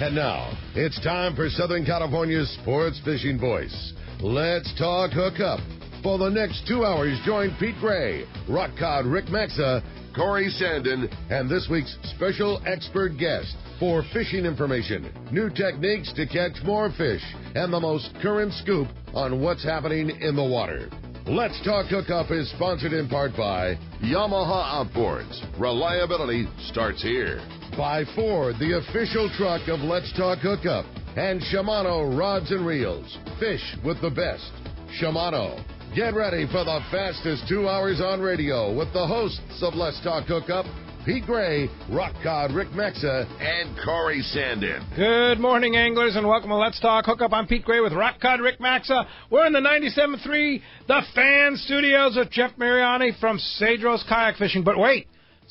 And now, it's time for Southern California's sports fishing voice. Let's talk hookup. For the next 2 hours, join Pete Gray, Rock Cod Rick Maxa, Corey Sandin, and this week's special expert guest for fishing information, new techniques to catch more fish, and the most current scoop on what's happening in the water. Let's Talk Hookup is sponsored in part by Yamaha Outboards. Reliability starts here. By Ford, the official truck of Let's Talk Hookup. And Shimano Rods and Reels. Fish with the best. Shimano. Get ready for the fastest 2 hours on radio with the hosts of Let's Talk Hookup, Pete Gray, Rock Cod Rick Maxa, and Corey Sandin. Good morning, anglers, and welcome to Let's Talk Hookup. I'm Pete Gray with Rock Cod Rick Maxa. We're in the 97.3 The Fan Studios with Jeff Mariani from Cedros Kayak Fishing. But wait,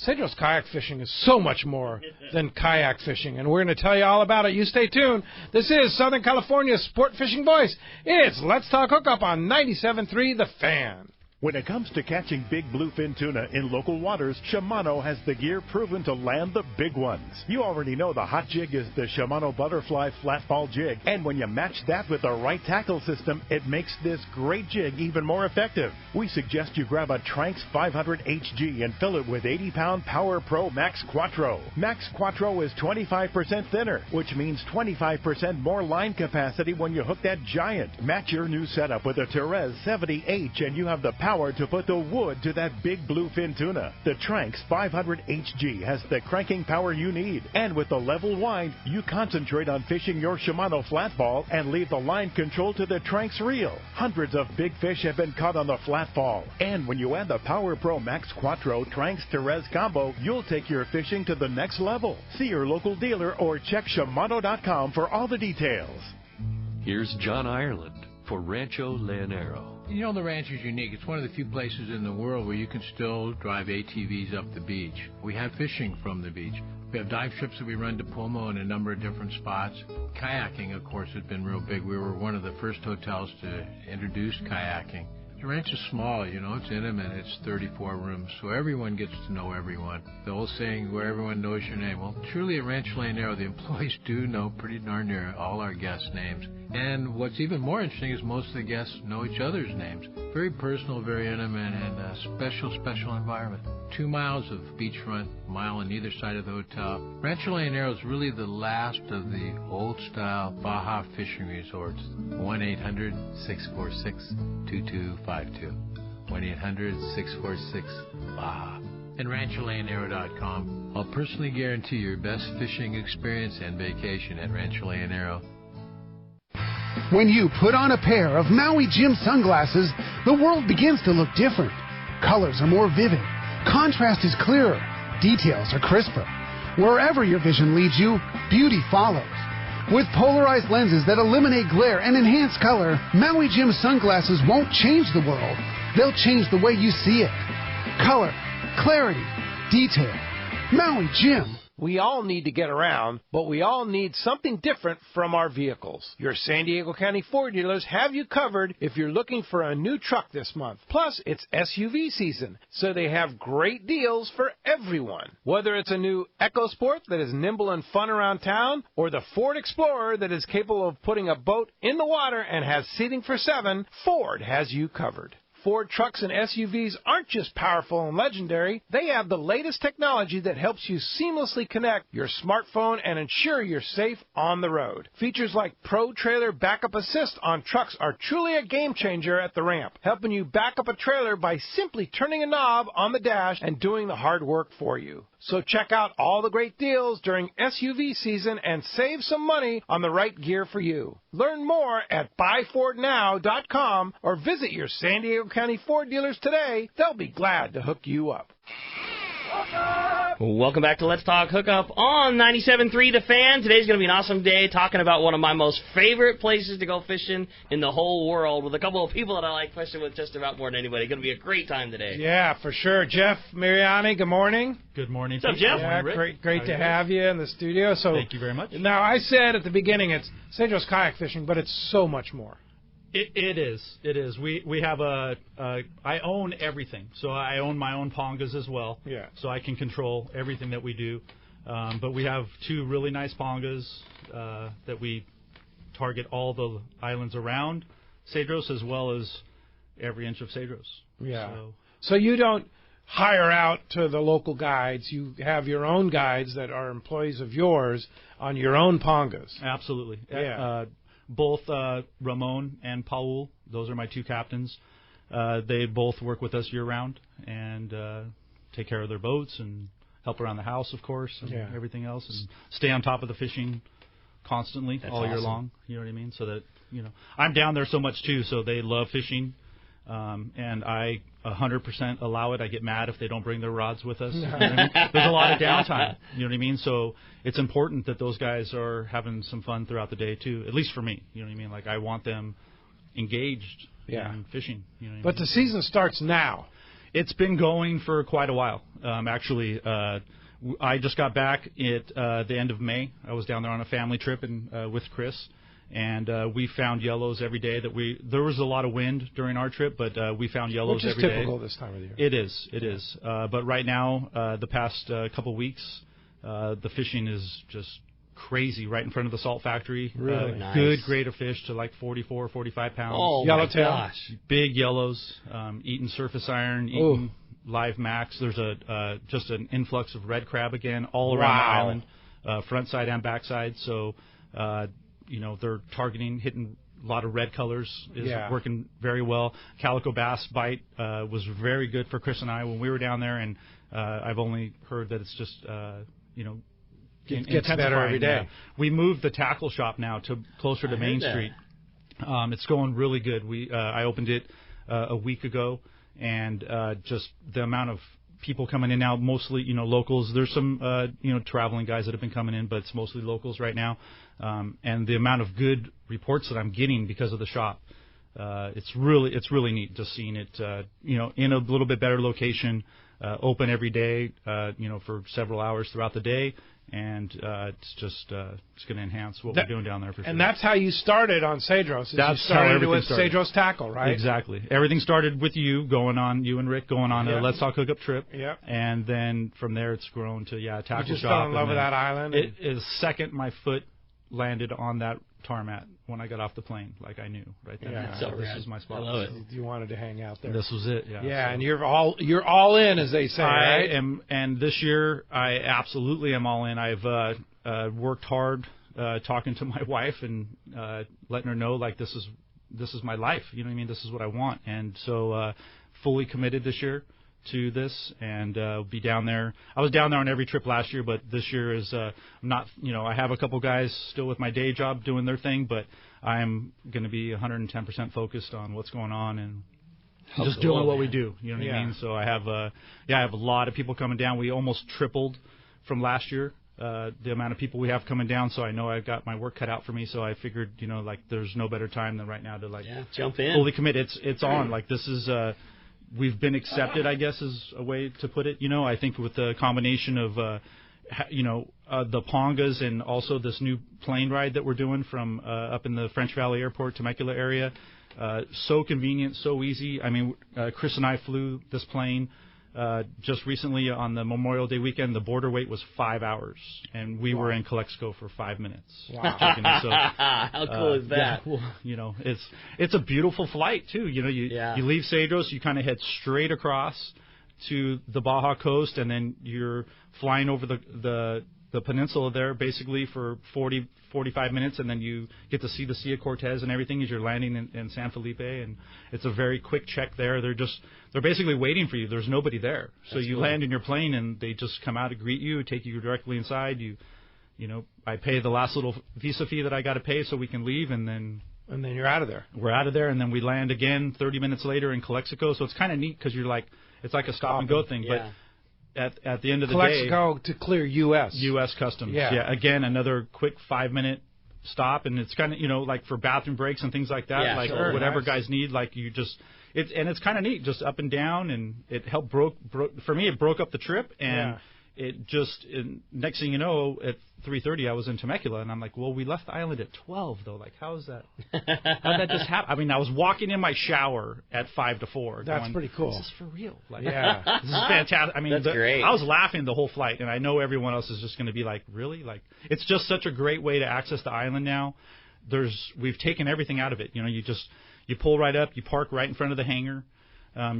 Cedros Kayak Fishing is so much more than kayak fishing, and we're going to tell you all about it. You stay tuned. This is Southern California's sport fishing voice. It's Let's Talk Hookup on 97.3 The Fan. When it comes to catching big bluefin tuna in local waters, Shimano has the gear proven to land the big ones. You already know the hot jig is the Shimano Butterfly Flatball Jig, and when you match that with the right tackle system, it makes this great jig even more effective. We suggest you grab a Tranx 500 HG and fill it with 80-pound Power Pro Max Quattro. Max Quattro is 25% thinner, which means 25% more line capacity when you hook that giant. Match your new setup with a Therese 70H and you have the power to put the wood to that big bluefin tuna. The Tranx 500 HG has the cranking power you need, and with the level wind, you concentrate on fishing your Shimano flatball and leave the line control to the Tranx reel. Hundreds of big fish have been caught on the flatball, and when you add the Power Pro Max Quattro Tranx Therese combo, you'll take your fishing to the next level. See your local dealer or check Shimano.com for all the details. Here's John Ireland for Rancho Leonero. You know, the ranch is unique. It's one of the few places in the world where you can still drive ATVs up the beach. We have fishing from the beach. We have dive trips that we run to Pomo in a number of different spots. Kayaking, of course, has been real big. We were one of the first hotels to introduce kayaking. The ranch is small, you know, it's intimate. It's 34 rooms, so everyone gets to know everyone. The old saying, where everyone knows your name. Well, truly at Rancho Leonero, the employees do know pretty darn near all our guests' names. And what's even more interesting is most of the guests know each other's names. Very personal, very intimate, and a special environment. 2 miles of beachfront, a mile on either side of the hotel. Rancho Leonero is really the last of the old-style Baja fishing resorts. 1-800-646-2252. 1-800-646-BAJA. And RanchoLeonero.com. I'll personally guarantee your best fishing experience and vacation at Rancho Leonero. When you put on a pair of Maui Jim sunglasses, the world begins to look different. Colors are more vivid. Contrast is clearer. Details are crisper. Wherever your vision leads you, beauty follows. With polarized lenses that eliminate glare and enhance color, Maui Jim sunglasses won't change the world. They'll change the way you see it. Color, clarity, detail. Maui Jim. We all need to get around, but we all need something different from our vehicles. Your San Diego County Ford dealers have you covered if you're looking for a new truck this month. Plus, it's SUV season, so they have great deals for everyone. Whether it's a new EcoSport that is nimble and fun around town, or the Ford Explorer that is capable of putting a boat in the water and has seating for 7, Ford has you covered. Ford trucks and SUVs aren't just powerful and legendary. They have the latest technology that helps you seamlessly connect your smartphone and ensure you're safe on the road. Features like Pro Trailer Backup Assist on trucks are truly a game changer at the ramp, helping you back up a trailer by simply turning a knob on the dash and doing the hard work for you. So check out all the great deals during SUV season and save some money on the right gear for you. Learn more at buyfordnow.com or visit your San Diego County Ford dealers today. They'll be glad to hook you up. Welcome back to Let's Talk Hookup on 97.3 The Fan. Today's going to be an awesome day talking about one of my most favorite places to go fishing in the whole world with a couple of people that I like fishing with just about more than anybody. Going to be a great time today. Yeah, for sure. Jeff Mariani, good morning. Good morning. What's up, Jeff? Yeah, great to have you in the studio. So thank you very much. Now, I said at the beginning it's Cedros kayak fishing, but it's so much more. It is. We have I own everything. So I own my own pongas as well. Yeah. So I can control everything that we do. But we have 2 really nice pongas that we target all the islands around Cedros as well as every inch of Cedros. Yeah. So you don't hire out to the local guides. You have your own guides that are employees of yours on your own pongas. Absolutely. Yeah. Both Ramon and Paul, those are my 2 captains. They both work with us year-round and take care of their boats and help around the house, of course, and everything else, and stay on top of the fishing constantly all year long. You know what I mean? So that, I'm down there so much, too, so they love fishing. And I 100% allow it. I get mad if they don't bring their rods with us. There's a lot of downtime. You know what I mean? So it's important that those guys are having some fun throughout the day, too, at least for me. You know what I mean? Like, I want them engaged in fishing. You know what I mean? The season starts now. It's been going for quite a while. Actually, I just got back at the end of May. I was down there on a family trip with Chris, and we found yellows every day. There was a lot of wind during our trip, but we found yellows every day. Which is typical this time of the year. It is. But right now, the past couple weeks, the fishing is just crazy right in front of the salt factory. Really nice. Good grade of fish to like 44, 45 pounds. Oh, Yellowtail. my gosh. Big yellows, eating surface iron, eating live max. There's just an influx of red crab again all around the island, front side and back side. So, they're hitting a lot of red colors is working very well. Calico bass bite was very good for Chris and I when we were down there, and I've only heard that it's just, it gets better every day. Yeah. We moved the tackle shop now to closer to Main Street. It's going really good. I opened it a week ago, and just the amount of people coming in now, mostly locals. There's some traveling guys that have been coming in, but it's mostly locals right now. And the amount of good reports that I'm getting because of the shop, it's really neat just seeing it in a little bit better location, open every day, for several hours throughout the day. And it's just it's going to enhance what we're doing down there for sure. And that's how you started on Cedros. That's how everything started. Cedros Tackle, right? Exactly. Everything started with you and Rick going on a Let's Talk Hookup trip. Yeah. And then from there it's grown to tackle shop. You just fell in love with that island. It is second my foot landed on that tarmac when I got off the plane, like I knew right then. Yeah. So this is my spot. I love it. You wanted to hang out there. This was it. Yeah. Yeah, so. and you're all in, as they say. I right? am, and this year I absolutely am all in. I've worked hard talking to my wife and letting her know like this is my life. You know what I mean? This is what I want, and so fully committed this year to this, and be down there. I was down there on every trip last year, but this year is not. I have a couple guys still with my day job doing their thing, but I'm going to be 110% focused on what's going on and just doing what we do. You know what I mean? So I have I have a lot of people coming down. We almost tripled from last year. The amount of people we have coming down, so I know I've got my work cut out for me. So I figured, there's no better time than right now to jump in, fully commit. It's on. Like this is. We've been accepted, I guess, is a way to put it. I think with the combination of, the Pongas and also this new plane ride that we're doing from up in the French Valley Airport, Temecula area, so convenient, so easy. I mean, Chris and I flew this plane just recently on the Memorial Day weekend. The border wait was 5 hours, and we were in Calexico for 5 minutes. Wow. So, how cool is that? It's a beautiful flight too. You leave Cedros, you kind of head straight across to the Baja coast, and then you're flying over the peninsula there basically for 45 minutes, and then you get to see the Sea of Cortez and everything as you're landing in San Felipe, and it's a very quick check there. They're basically waiting for you. There's nobody there. So you land in your plane, and they just come out to greet you, take you directly inside. I pay the last little visa fee that I got to pay so we can leave, and then you're out of there. We're out of there, and then we land again 30 minutes later in Calexico. So it's kind of neat because it's like a stop and go thing, but. At the end of the day, Calexico to clear U.S. Customs. Yeah. Again, another quick 5-minute stop, and it's kind of like for bathroom breaks and things like that. Yeah, sure. Whatever guys need, it's kind of neat, just up and down, and it helped for me. It broke up the trip, and next thing you know, at 3:30 I was in Temecula, and I'm like, well, we left the island at 12 though. Like, how is that? How did that just happen? I mean, I was walking in my shower at 5 to 4. That's going, pretty cool. This is for real. Like, yeah, this is fantastic. I mean, that's great. I was laughing the whole flight, and I know everyone else is just going to be like, really? Like, it's just such a great way to access the island now. We've taken everything out of it. You know, you pull right up, you park right in front of the hangar.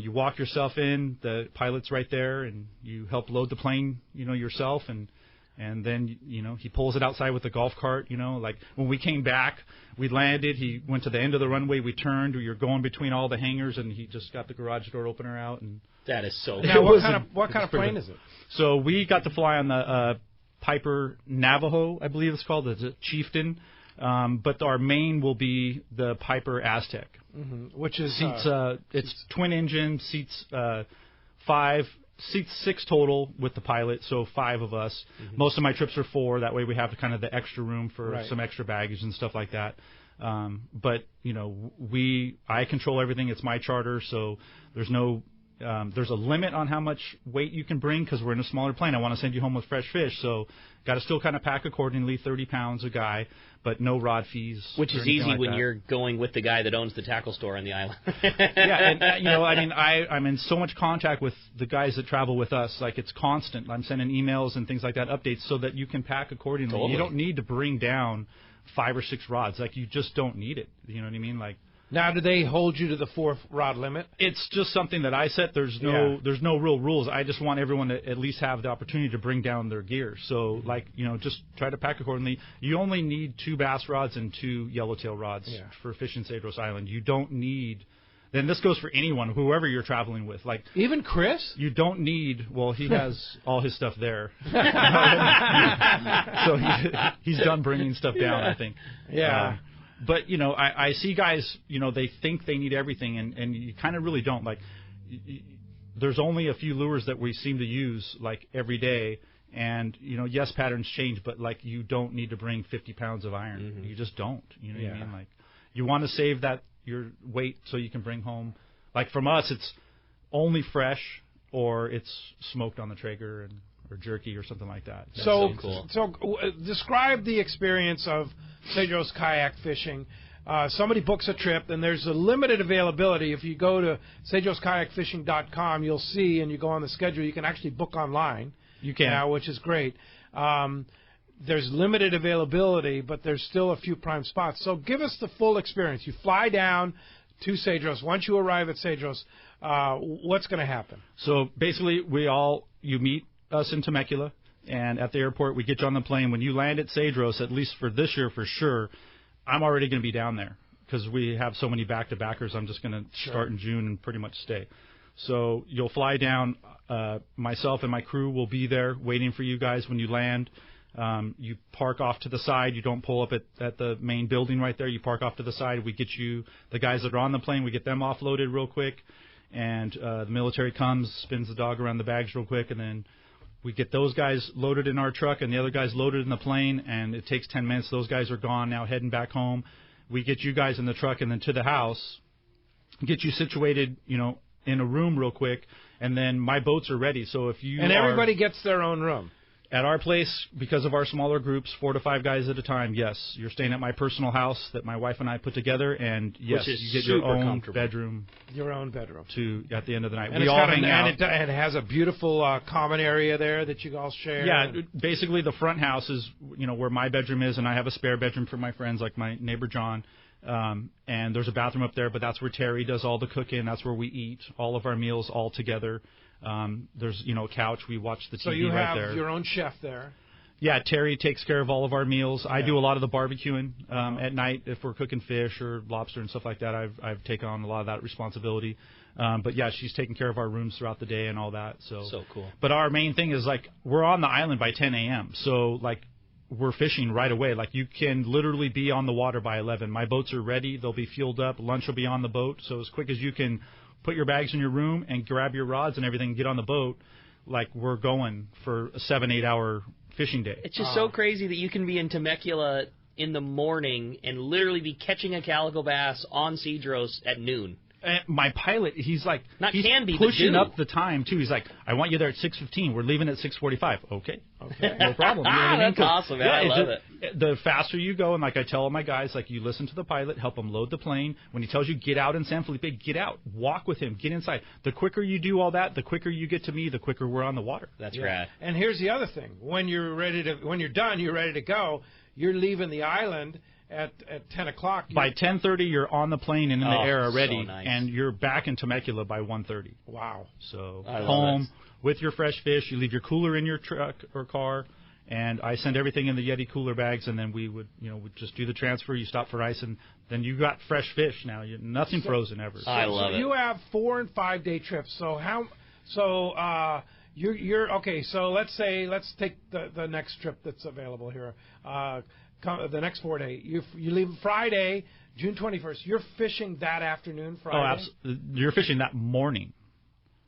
You walk yourself in, the pilot's right there, and you help load the plane, you know, yourself, and then, you know, he pulls it outside with the golf cart, you know. Like, when we came back, we landed, he went to the end of the runway, we turned, you're going between all the hangars, and he just got the garage door opener out. And that is so now, what kind of plane is it? So we got to fly on the Piper Navajo, I believe it's called, the Chieftain. But our main will be the Piper Aztec, which is it's twin engine, seats 6 total with the pilot, so 5 of us. Most of my trips are 4. That way we have kind of the extra room for some extra baggage and stuff like that. But you know, I control everything. It's my charter, so there's a limit on how much weight you can bring because we're in a smaller plane. I want to send you home with fresh fish, so got to still kind of pack accordingly, 30 pounds a guy, but no rod fees. Which is easy when you're going with the guy that owns the tackle store on the island. Yeah, and you know, I mean, I'm in so much contact with the guys that travel with us. Like, it's constant. I'm sending emails and things like that, updates, so that you can pack accordingly. Totally. You don't need to bring down 5 or 6 rods. Like, you just don't need it. You know what I mean? Like, now, do they hold you to the 4 rod limit? It's just something that I set. There's no real rules. I just want everyone to at least have the opportunity to bring down their gear. So, like, you know, just try to pack accordingly. You only need 2 bass rods and 2 yellowtail rods for fishing Cedros Island. You don't need. Then this goes for anyone, whoever you're traveling with. Like, even Chris? You don't need. Well, he has all his stuff there, so he's done bringing stuff down, I think. Yeah. But, you know, I see guys, you know, they think they need everything, and you kind of really don't. Like, there's only a few lures that we seem to use, like, every day. And, you know, yes, patterns change, but, like, you don't need to bring 50 pounds of iron. You just don't. You know what I mean? Like, you want to save your weight so you can bring home. Like, from us, it's only fresh or it's smoked on the Traeger or jerky or something like that. That's so cool. So describe the experience of Cedros kayak fishing. Somebody books a trip, and there's a limited availability. If you go to cedroskayakfishing.com, you'll see, and you go on the schedule, you can actually book online. You can. Now, which is great. There's limited availability, but there's still a few prime spots. So give us the full experience. You fly down to Cedros. Once you arrive at Cedros, what's going to happen? So basically, you meet us in Temecula, and at the airport, we get you on the plane. When you land at Cedros, at least for this year for sure, I'm already going to be down there because we have so many back-to-backers. I'm just going to start in June and pretty much stay. So you'll fly down. Myself and my crew will be there waiting for you guys when you land. You park off to the side. You don't pull up at the main building right there. You park off to the side. We get you, the guys that are on the plane, we get them offloaded real quick. And the military comes, spins the dog around the bags real quick, and then we get those guys loaded in our truck and the other guys loaded in the plane, and it takes 10 minutes. Those guys are gone now, heading back home. We get you guys in the truck and then to the house, get you situated, you know, in a room real quick, and then my boats are ready. So if you everybody gets their own room. At our place, because of our smaller groups, 4 to 5 guys at a time, yes. You're staying at my personal house that my wife and I put together, and yes, you get your own bedroom. Your own bedroom. At the end of the night. And we all hang out. And it has a beautiful common area there that you all share. Yeah, basically the front house is, you know, where my bedroom is, and I have a spare bedroom for my friends, like my neighbor John. And there's a bathroom up there, but that's where Terry does all the cooking. That's where we eat all of our meals all together. There's, you know, a couch. We watch the TV right there. So you have your own chef there. Yeah, Terry takes care of all of our meals. I do a lot of the barbecuing at night if we're cooking fish or lobster and stuff like that. I've taken on a lot of that responsibility. But yeah, she's taking care of our rooms throughout the day and all that. So cool. But our main thing is, like, we're on the island by 10 a.m. So, like, we're fishing right away. Like, you can literally be on the water by 11. My boats are ready. They'll be fueled up. Lunch will be on the boat. So as quick as you can put your bags in your room and grab your rods and everything and get on the boat, like, we're going for a 7-8 hour fishing day. It's just so crazy that you can be in Temecula in the morning and literally be catching a calico bass on Cedros at noon. And my pilot, he's like, he's can be, pushing but do. up the time too. He's like, I want you there at 6:15. We're leaving at 6:45. Okay, no problem. You know what I mean? That's awesome, man. I love it. The faster you go, and like I tell all my guys, like you listen to the pilot, help him load the plane. When he tells you get out in San Felipe, get out, walk with him, get inside. The quicker you do all that, the quicker you get to me, the quicker we're on the water. That's rad. And here's the other thing: when you're done, you're ready to go. You're leaving the island at 10 o'clock. By 10:30, you're on the plane and in the air already, so nice. and you're back in Temecula by 1:30. Wow. So I love home it. with your fresh fish. You leave your cooler in your truck or car, and I send everything in the Yeti cooler bags, and then we would just do the transfer. You stop for ice, and then you got fresh fish now. Nothing frozen ever. I love it. You have 4 and 5 day trips. So you're okay. So let's take the next trip that's available here. The next 4 day. You leave Friday, June 21st. You're fishing that afternoon, Friday? Oh, absolutely. You're fishing that morning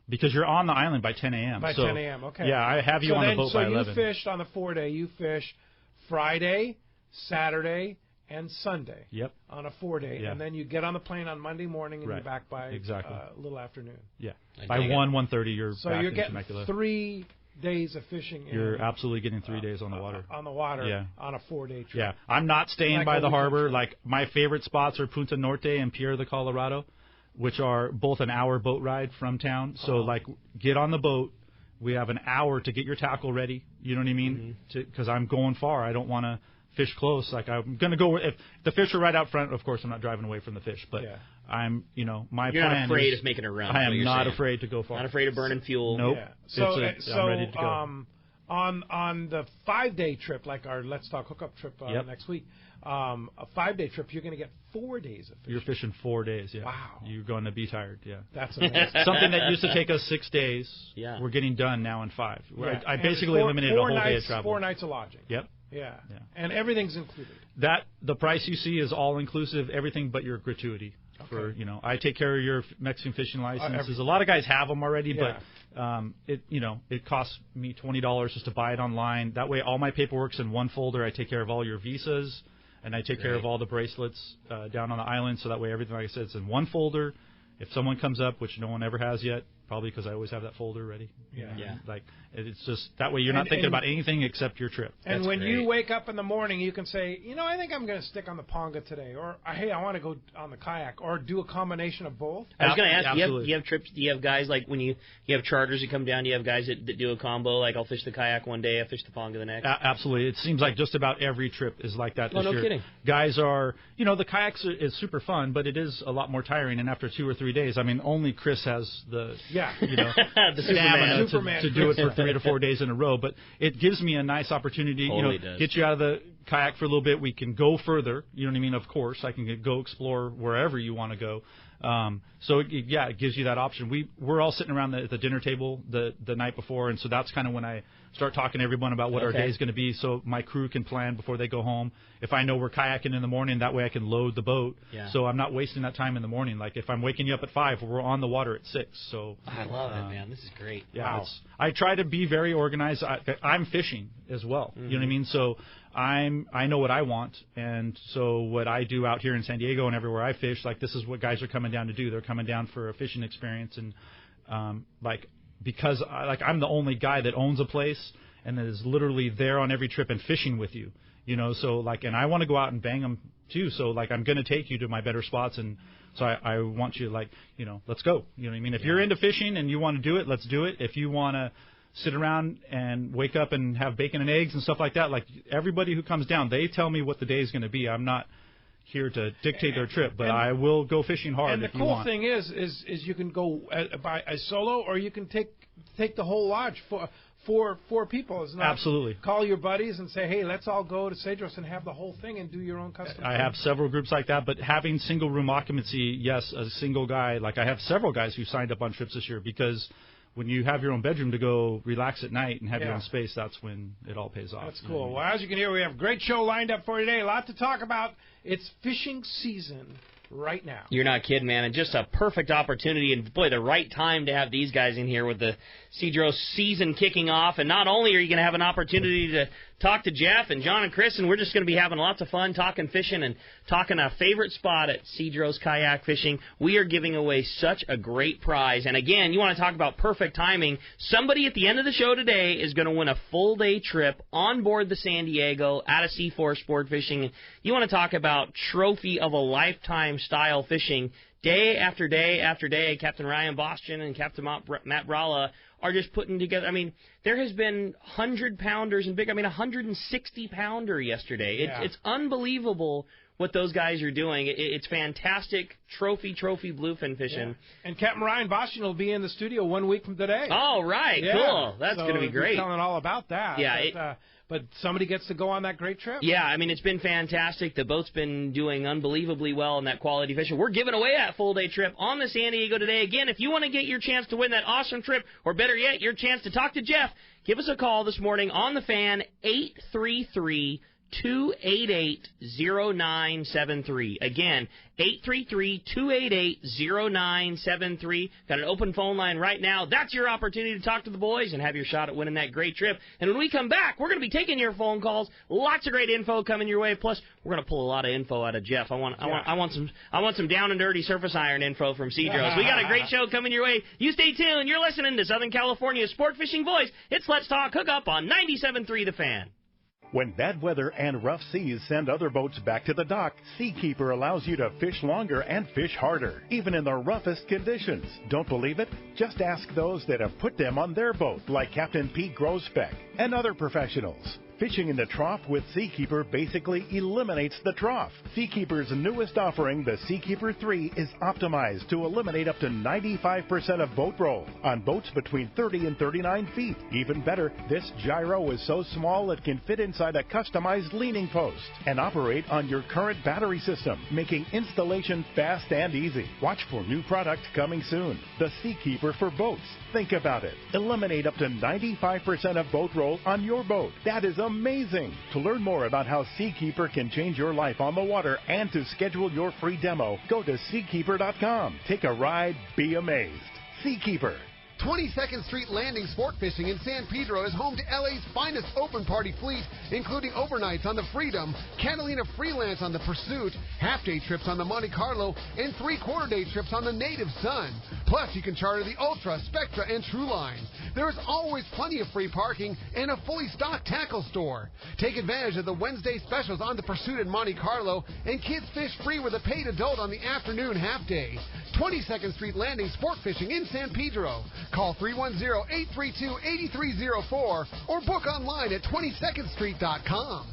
because you're on the island by 10 a.m. By 10 a.m., okay. Yeah, I have you on the boat by 11. So you fished on the 4 day. You fish Friday, Saturday, and Sunday. Yep. On a 4 day. Yeah. And then you get on the plane on Monday morning and you're back by a little afternoon. Yeah. By 1:30, you're so back you're in getting Temecula. 3 days of fishing. You're absolutely getting 3 days on the water. On the water on a 4 day trip. Yeah. I'm not staying Like by a the weekend harbor. trip. Like, my favorite spots are Punta Norte and Pierre de Colorado, which are both an hour boat ride from town. So, like, get on the boat. We have an hour to get your tackle ready. You know what I mean? Because I'm going far. I don't want to fish close. Like, I'm going to go if the fish are right out front. Of course, I'm not driving away from the fish, but I'm, my You're plan not afraid is of making a run. I am not afraid to go far. Not afraid of burning fuel. Nope. Yeah. I'm ready to go. On the 5 day trip, like our Let's Talk Hookup trip next week, a 5 day trip, you're going to get 4 days of fishing. You're fishing 4 days, yeah. Wow. You're going to be tired, yeah. That's amazing. Something that used to take us 6 days, we're getting done now in 5. Yeah. I basically eliminated a whole day of travel. 4 nights of lodging. Yep. Yeah. And everything's included. The price you see is all inclusive, everything but your gratuity. For I take care of your Mexican fishing licenses. A lot of guys have them already, but it costs me $20 just to buy it online. That way, all my paperwork's in one folder. I take care of all your visas, and I take care of all the bracelets down on the island. So that way, everything, like I said, it's in one folder. If someone comes up, which no one ever has yet, probably because I always have that folder ready. Yeah. Like, it's just that way you're not thinking about anything except your trip. And when you wake up in the morning, you can say, I think I'm going to stick on the Ponga today, or hey, I want to go on the kayak, or do a combination of both. I was going to ask, do you have trips? Do you have guys like when you have charters that come down? Do you have guys that do a combo? Like, I'll fish the kayak one day, I fish the Ponga the next. Absolutely. It seems like just about every trip is like that this year. No kidding. Guys are, the kayaks is super fun, but it is a lot more tiring. And after 2 or 3 days, I mean, only Chris has the the stamina to do it for 3 to 4 days in a row. But it gives me a nice opportunity, get you out of the kayak for a little bit. We can go further. You know what I mean? Of course, I can go explore wherever you want to go. It gives you that option. We're all sitting around the dinner table the night before, and so that's kind of when I start talking to everyone about what our day is going to be, so my crew can plan before they go home. If I know we're kayaking in the morning, that way I can load the boat, so I'm not wasting that time in the morning. Like if I'm waking you up at 5, we're on the water at 6. So I love it, man. This is great. Yeah, wow. I try to be very organized. I'm fishing as well. You know what I mean? So I know what I want, and so what I do out here in San Diego and everywhere I fish, like this is what guys are coming down to do. They're coming down for a fishing experience, and because I'm the only guy that owns a place and that is literally there on every trip and fishing with you, so and I want to go out and bang them too. So I'm going to take you to my better spots, and so I want you let's go. You know what I mean? If you're into fishing and you want to do it, let's do it. If you want to sit around and wake up and have bacon and eggs and stuff like that, like everybody who comes down, they tell me what the day is going to be. I'm not here to dictate their trip, but I will go fishing hard if you want. And the cool thing is you can go by a solo, or you can take the whole lodge for 4 people. It's not absolutely. Call your buddies and say, hey, let's all go to Cedros and have the whole thing and do your own custom. I have several groups like that, but having single room occupancy, yes, a single guy. Like I have several guys who signed up on trips this year because when you have your own bedroom to go relax at night and have your own space, that's when it all pays off. That's cool. Well, as you can hear, we have a great show lined up for you today. A lot to talk about. It's fishing season right now. You're not kidding, man. And just a perfect opportunity, and boy, the right time to have these guys in here with the Cedros season kicking off. And not only are you going to have an opportunity talk to Jeff and John and Chris, and we're just going to be having lots of fun talking fishing and talking a favorite spot at Cedros Kayak Fishing. We are giving away such a great prize. And again, you want to talk about perfect timing. Somebody at the end of the show today is going to win a full-day trip on board the San Diego out of C4 Sport Fishing. You want to talk about trophy of a lifetime style fishing. Day after day after day, Captain Ryan Boston and Captain Matt Bralla are just putting together. I mean, there has been 100-pounders and big. I mean, 160-pounder yesterday. Yeah. It's unbelievable what those guys are doing. It's fantastic trophy bluefin fishing. Yeah. And Captain Ryan Boston will be in the studio 1 week from today. Oh, right. Yeah. Cool. That's going to be great. We're telling all about that. Yeah. But somebody gets to go on that great trip? Yeah, I mean, it's been fantastic. The boat's been doing unbelievably well in that quality fishing. We're giving away that full-day trip on the San Diego today. Again, if you want to get your chance to win that awesome trip, or better yet, your chance to talk to Jeff, give us a call this morning on the Fan, 833-288-0973. Again, 833-288-0973. Got an open phone line right now. That's your opportunity to talk to the boys and have your shot at winning that great trip. And when we come back, we're going to be taking your phone calls. Lots of great info coming your way. Plus, we're going to pull a lot of info out of Jeff. I want some down and dirty surface iron info from Cedros. We got a great show coming your way. You stay tuned. You're listening to Southern California's sport fishing voice. It's Let's Talk Hookup on 97.3 The Fan. When bad weather and rough seas send other boats back to the dock, Seakeeper allows you to fish longer and fish harder, even in the roughest conditions. Don't believe it? Just ask those that have put them on their boat, like Captain Pete Grosbeck and other professionals. Fishing in the trough with Seakeeper basically eliminates the trough. Seakeeper's newest offering, the Seakeeper 3, is optimized to eliminate up to 95% of boat roll on boats between 30 and 39 feet. Even better, this gyro is so small it can fit inside a customized leaning post and operate on your current battery system, making installation fast and easy. Watch for new product coming soon. The Seakeeper for boats. Think about it. Eliminate up to 95% of boat roll on your boat. That is amazing. To learn more about how Seakeeper can change your life on the water and to schedule your free demo, go to Seakeeper.com. Take a ride, be amazed. Seakeeper. 22nd Street Landing Sport Fishing in San Pedro is home to LA's finest open party fleet, including overnights on the Freedom, Catalina Freelance on the Pursuit, half-day trips on the Monte Carlo, and three-quarter-day trips on the Native Sun. Plus, you can charter the Ultra, Spectra, and True Line. There is always plenty of free parking and a fully stocked tackle store. Take advantage of the Wednesday specials on the Pursuit and Monte Carlo, and kids fish free with a paid adult on the afternoon half-day. 22nd Street Landing Sport Fishing in San Pedro. Call 310-832-8304 or book online at 22ndstreet.com.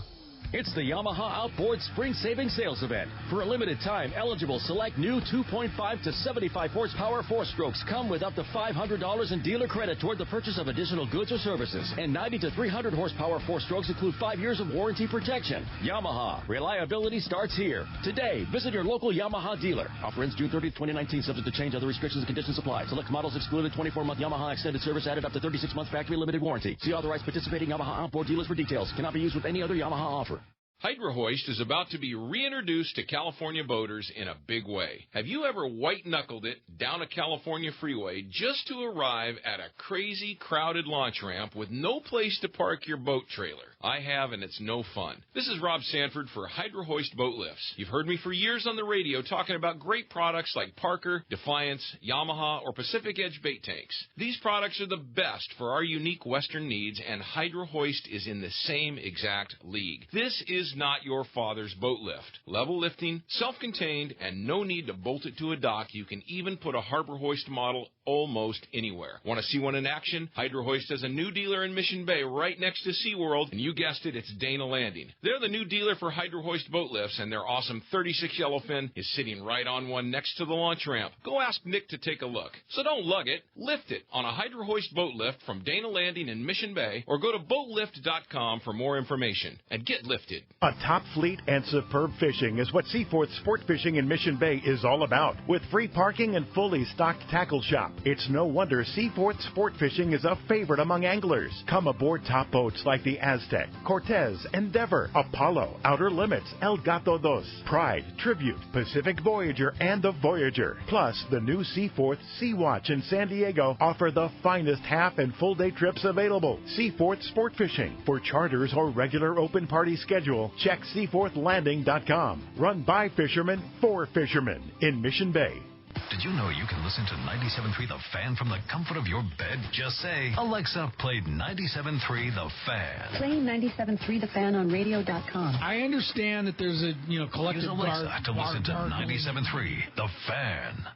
It's the Yamaha Outboard Spring Savings Sales Event. For a limited time, eligible select new 2.5 to 75 horsepower four-strokes come with up to $500 in dealer credit toward the purchase of additional goods or services. And 90 to 300 horsepower four-strokes include 5 years of warranty protection. Yamaha. Reliability starts here. Today, visit your local Yamaha dealer. Offer ends June 30th, 2019, subject to change. Other restrictions and conditions apply. Select models excluded. 24-month Yamaha extended service added up to 36 months factory limited warranty. See authorized participating Yamaha outboard dealers for details. Cannot be used with any other Yamaha offer. Hydro Hoist is about to be reintroduced to California boaters in a big way. Have you ever white-knuckled it down a California freeway just to arrive at a crazy, crowded launch ramp with no place to park your boat trailer? I have, and it's no fun. This is Rob Sanford for Hydro Hoist Boat Lifts. You've heard me for years on the radio talking about great products like Parker, Defiance, Yamaha, or Pacific Edge bait tanks. These products are the best for our unique Western needs, and Hydro Hoist is in the same exact league. This is not your father's boat lift. Level lifting, self-contained, and no need to bolt it to a dock. You can even put a Harbor Hoist model almost anywhere. Want to see one in action? Hydro Hoist has a new dealer in Mission Bay right next to SeaWorld, and you guessed it, it's Dana Landing. They're the new dealer for Hydro Hoist boat lifts, and their awesome 36 yellowfin is sitting right on one next to the launch ramp. Go ask Nick to take a look. So don't lug it, lift it on a Hydro Hoist boat lift from Dana Landing in Mission Bay, or go to boatlift.com for more information. And get lifted. A top fleet and superb fishing is what Seaforth Sport Fishing in Mission Bay is all about. With free parking and fully stocked tackle shop, it's no wonder Seaforth Sport Fishing is a favorite among anglers. Come aboard top boats like the Aztec, Cortez, Endeavor, Apollo, Outer Limits, El Gato Dos, Pride, Tribute, Pacific Voyager, and the Voyager. Plus, the new Seaforth Sea Watch in San Diego offer the finest half and full day trips available. Seaforth Sport Fishing. For charters or regular open party schedule, check seaforthlanding.com. Run by fishermen for fishermen in Mission Bay. Did you know you can listen to 97.3 The Fan from the comfort of your bed? Just say, Alexa, play 97.3 The Fan. Play 97.3 The Fan on radio.com. I understand that there's a, collective... Use Alexa to listen to 97.3 The Fan.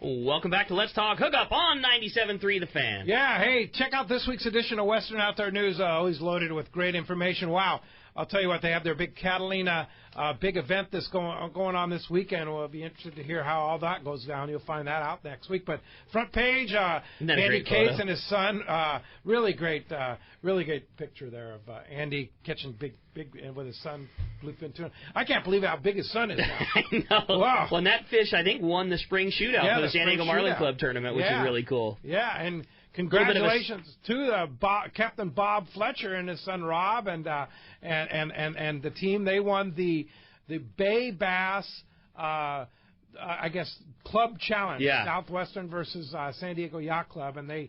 Welcome back to Let's Talk Hookup on 97.3 The Fan. Yeah, hey, check out this week's edition of Western Outdoor News. Always loaded with great information. Wow. I'll tell you what, they have their big Catalina big event that's going on this weekend. We'll be interested to hear how all that goes down. You'll find that out next week. But front page, Andy Cates and his son, really great picture there of Andy catching big with his son, bluefin tuna. I can't believe how big his son is now. I know. Wow. Well, and that fish, I think, won the spring shootout for the San Diego Marlin Club tournament, which is really cool. Yeah, and congratulations to Captain Bob Fletcher and his son Rob and the team. They won the Bay Bass, I guess, Club Challenge. Yeah. Southwestern versus San Diego Yacht Club, and they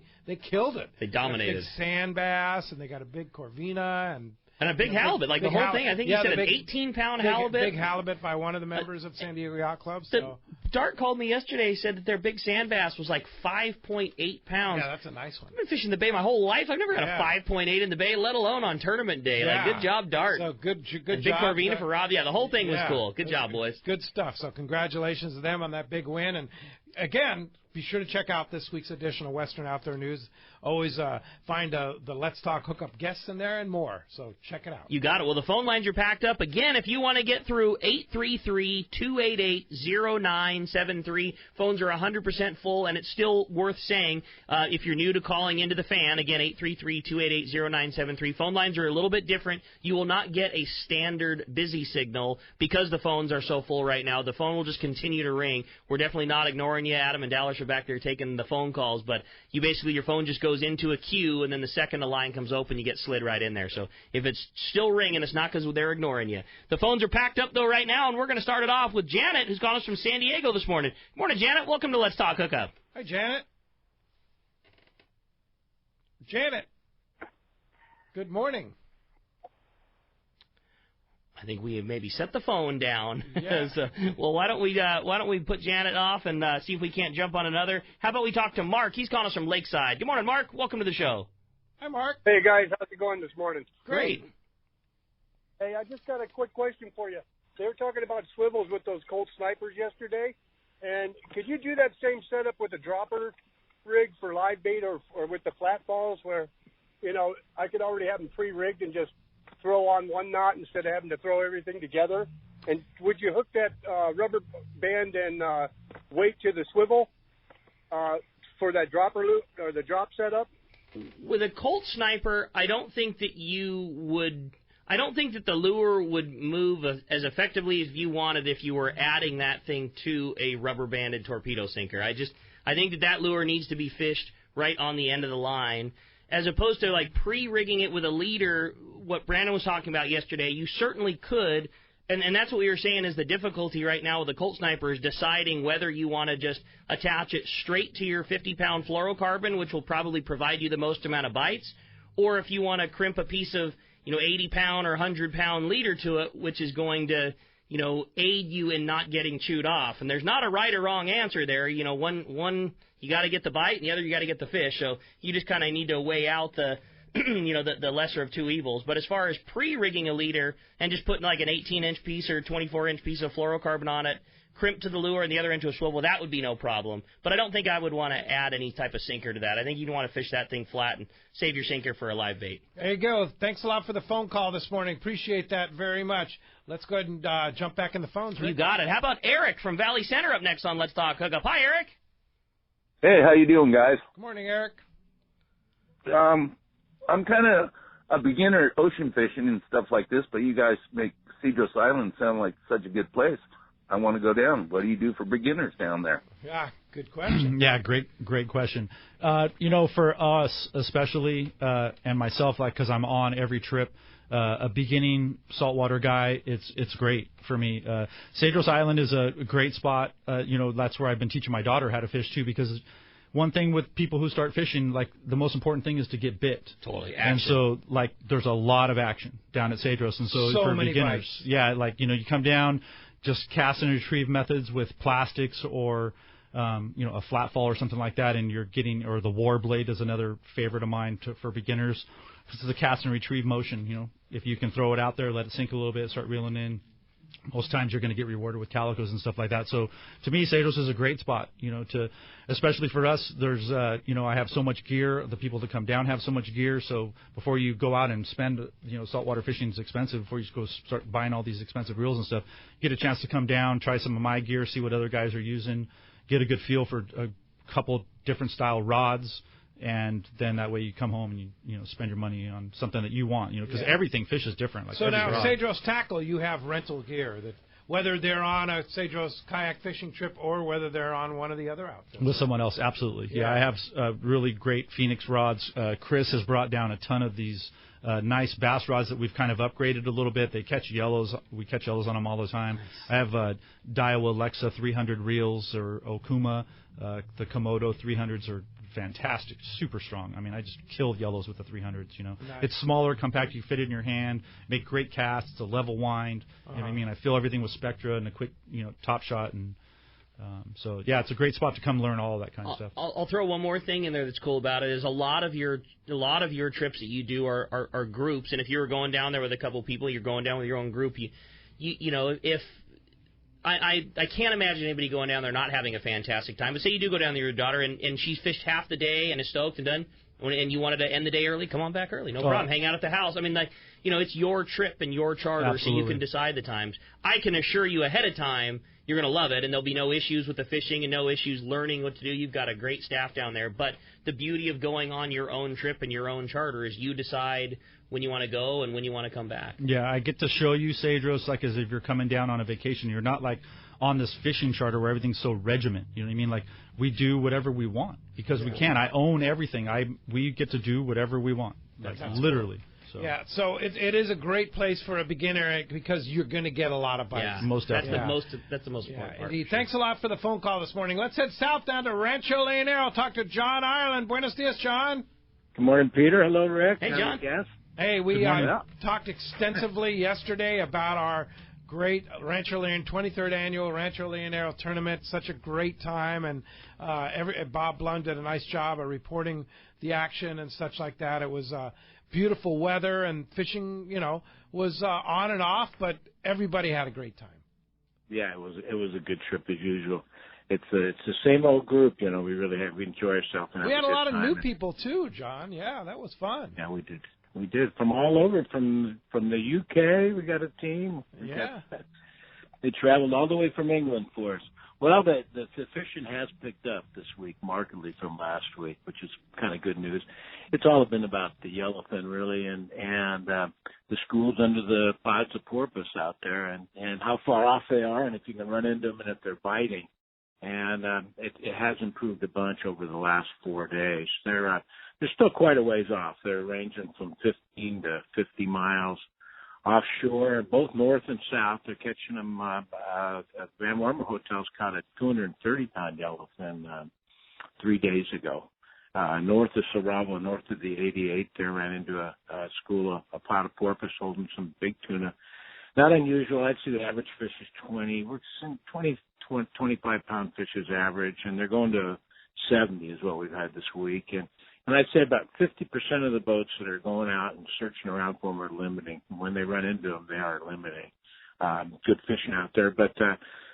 killed it. They dominated. Big sand bass, and they got a big Corvina and a big halibut, like the whole thing. I think you said an 18-pound halibut. Big halibut by one of the members of San Diego Yacht Club. So. Dart called me yesterday. He said that their big sand bass was like 5.8 pounds. Yeah, that's a nice one. I've been fishing the Bay my whole life. I've never got a 5.8 in the Bay, let alone on tournament day. Yeah. Like, good job, Dart. So good job. Big Corvina for Rob. Yeah, the whole thing was cool. Good job, boys. Good stuff. So congratulations to them on that big win. And again, be sure to check out this week's edition of Western Outdoor News. Always find the Let's Talk Hookup guests in there and more. So check it out. You got it. Well, the phone lines are packed up. Again, if you want to get through, 833-288-0973. Phones are 100% full, and it's still worth saying if you're new to calling into the fan, again, 833-288-0973. Phone lines are a little bit different. You will not get a standard busy signal because the phones are so full right now. The phone will just continue to ring. We're definitely not ignoring you. Adam and Dallas are back there taking the phone calls, but your phone just goes into a queue, and then the second the line comes open, you get slid right in there. So if it's still ringing, it's not because they're ignoring you. The phones are packed up, though, right now, and we're going to start it off with Janet, who's calling us from San Diego this morning. Good morning, Janet. Welcome to Let's Talk Hookup. Hi, Janet. Janet. Good morning. I think we have maybe set the phone down. Yeah. So, well, why don't we put Janet off and see if we can't jump on another? How about we talk to Mark? He's calling us from Lakeside. Good morning, Mark. Welcome to the show. Hi, Mark. Hey, guys. How's it going this morning? Great. Hey, I just got a quick question for you. They were talking about swivels with those Colt snipers yesterday, and could you do that same setup with a dropper rig for live bait or with the flat balls where, I could already have them pre-rigged and just throw on one knot instead of having to throw everything together? And would you hook that rubber band and weight to the swivel for that dropper loop or the drop setup? With a Colt sniper, I don't think that the lure would move as effectively as you wanted if you were adding that thing to a rubber-banded torpedo sinker. I think that lure needs to be fished right on the end of the line, as opposed to like pre-rigging it with a leader. What Brandon was talking about yesterday, you certainly could, and that's what we were saying is the difficulty right now with the Colt sniper is deciding whether you want to just attach it straight to your 50-pound fluorocarbon, which will probably provide you the most amount of bites, or if you want to crimp a piece of 80-pound or 100-pound leader to it, which is going to aid you in not getting chewed off. And there's not a right or wrong answer there. One you got to get the bite, and the other you got to get the fish. So you just kind of need to weigh out the the lesser of two evils. But as far as pre-rigging a leader and just putting like an 18-inch piece or 24-inch piece of fluorocarbon on it, crimp to the lure and the other end to a swivel, that would be no problem. But I don't think I would want to add any type of sinker to that. I think you'd want to fish that thing flat and save your sinker for a live bait. There you go. Thanks a lot for the phone call this morning. Appreciate that very much. Let's go ahead and jump back in the phones, Rick. You got it. How about Eric from Valley Center up next on Let's Talk Hookup? Hi, Eric. Hey, how you doing, guys? Good morning, Eric. a beginner at ocean fishing and stuff like this, but you guys make Cedros Island sound like such a good place. I want to go down. What do you do for beginners down there? Yeah, good question. Yeah, great question. For us especially, and myself, like, because I'm on every trip, a beginning saltwater guy, it's great for me. Cedros Island is a great spot. That's where I've been teaching my daughter how to fish too, because one thing with people who start fishing, like, the most important thing is to get bit. Totally. Action. And so, like, there's a lot of action down at Cedros. And so for many beginners, bites. yeah, like, you come down, just cast and retrieve methods with plastics or, a flat fall or something like that, and you're getting, or the war blade is another favorite of mine for beginners. This is a cast and retrieve motion. If you can throw it out there, let it sink a little bit, start reeling in. Most times you're going to get rewarded with calicos and stuff like that. So to me, Cedros is a great spot, especially for us. There's, I have so much gear. The people that come down have so much gear. So before you go out and spend, saltwater fishing is expensive. Before you go start buying all these expensive reels and stuff, get a chance to come down, try some of my gear, see what other guys are using, get a good feel for a couple different style rods. And then that way you come home and you spend your money on something that you want, because everything fish is different. Like so now, Cedros Tackle, you have rental gear that whether they're on a Cedros kayak fishing trip or whether they're on one of the other outfits. With someone else, absolutely. Yeah, I have really great Phoenix rods. Chris has brought down a ton of these nice bass rods that we've kind of upgraded a little bit. They catch yellows. We catch yellows on them all the time. Nice. I have Daiwa Alexa 300 reels or Okuma. The Komodo 300s are fantastic, super strong. I mean, I just killed yellows with the 300s, Nice. It's smaller, compact, you fit it in your hand, make great casts, it's a level wind. You know what I mean? I fill everything with Spectra and a quick, top shot. And it's a great spot to come learn all of that kind of stuff. I'll throw one more thing in there that's cool about it is a lot of your trips that you do are groups, and if you were going down there with a couple of people, you're going down with your own group. If I can't imagine anybody going down there not having a fantastic time. But say you do go down there with your daughter and she's fished half the day and is stoked and done, and you wanted to end the day early, come on back early. No problem. Hang out at the house. I mean, it's your trip and your charter, Absolutely. so you can decide the times. I can assure you ahead of time you're going to love it, and there'll be no issues with the fishing and no issues learning what to do. You've got a great staff down there. But the beauty of going on your own trip and your own charter is you decide when you want to go and when you want to come back. Yeah, I get to show you Cedros like as if you're coming down on a vacation. You're not like on this fishing charter where everything's so regiment. You know what I mean? Like, we do whatever we want because we can. I own everything. We get to do whatever we want, like literally. Cool. So. Yeah, so it is a great place for a beginner because you're going to get a lot of bites. Yeah, most definitely. That's the most important part. Indeed. Thanks a lot for the phone call this morning. Let's head south down to Rancho Leonero. Talk to John Ireland. Buenos dias, John. Good morning, Peter. Hello, Rick. Hey, John. Hey, we talked extensively yesterday about our great Rancho Leonero 23rd annual Rancho Leonero tournament. Such a great time, and Bob Blum did a nice job of reporting the action and such like that. It was beautiful weather, and fishing, was on and off, but everybody had a great time. Yeah, it was a good trip as usual. It's the same old group, we we enjoy ourselves. We had a lot of new people too, John. Yeah, that was fun. Yeah, we did. We did from all over, from the UK. We got a team. They traveled all the way from England for us. Well, the fishing has picked up this week markedly from last week, which is kind of good news. It's all been about the yellowfin, really, and the schools under the pods of porpoise out there, and how far off they are, and if you can run into them and if they're biting. And it has improved a bunch over the last 4 days. They're still quite a ways off. They're ranging from 15 to 50 miles offshore, both north and south. They're catching them. Van Warmer Hotel's caught a 230-pound yellowfin 3 days ago. North of Sarava, north of the 88, they ran into a school, a pot of porpoise holding some big tuna. Not unusual. I'd say the average fish is 20. We're seeing 25-pound fish is average, and they're going to 70 is what we've had this week. And I'd say about 50% of the boats that are going out and searching around for them are limiting. When they run into them, they are limiting. Good fishing out there. But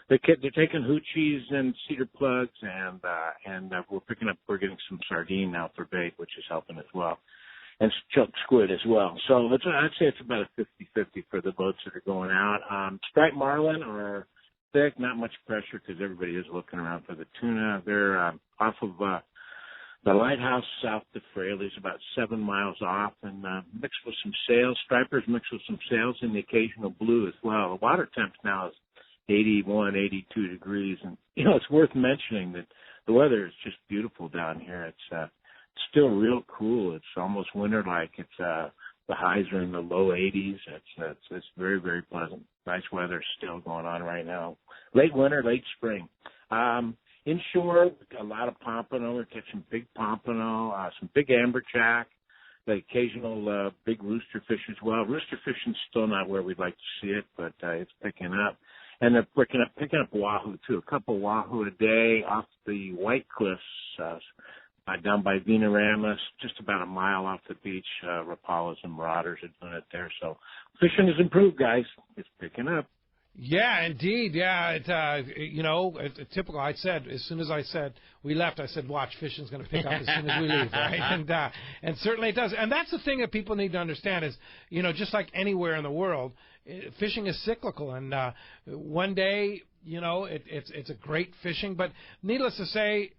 they're taking hoochies and cedar plugs, and we're getting some sardine now for bait, which is helping as well. And chunk squid as well. So I'd say it's about a 50-50 for the boats that are going out. Striped marlin are thick, not much pressure because everybody is looking around for the tuna. They're off of The lighthouse south of Fraley is about 7 miles off, and mixed with some sails, stripers mixed with some sails, and the occasional blue as well. The water temp now is 81, 82 degrees, and it's worth mentioning that the weather is just beautiful down here. It's still real cool. It's almost winter-like. It's the highs are in the low 80s. It's very, very pleasant. Nice weather still going on right now. Late winter, late spring. Inshore, a lot of pompano. We're catching big pompano, some big amberjack, the occasional big rooster fish as well. Rooster fishing's still not where we'd like to see it, but it's picking up. And they're picking up wahoo, too. A couple wahoo a day off the White Cliffs down by Veneramus, just about a mile off the beach. Rapalas and marauders are doing it there. So fishing has improved, guys. It's picking up. Yeah, indeed. Yeah, it's typical. I said, as soon as I said we left, I said, watch, fishing's going to pick up as soon as we leave, right? And certainly it does. And that's the thing that people need to understand is, just like anywhere in the world, fishing is cyclical. And one day, it's a great fishing. But needless to say,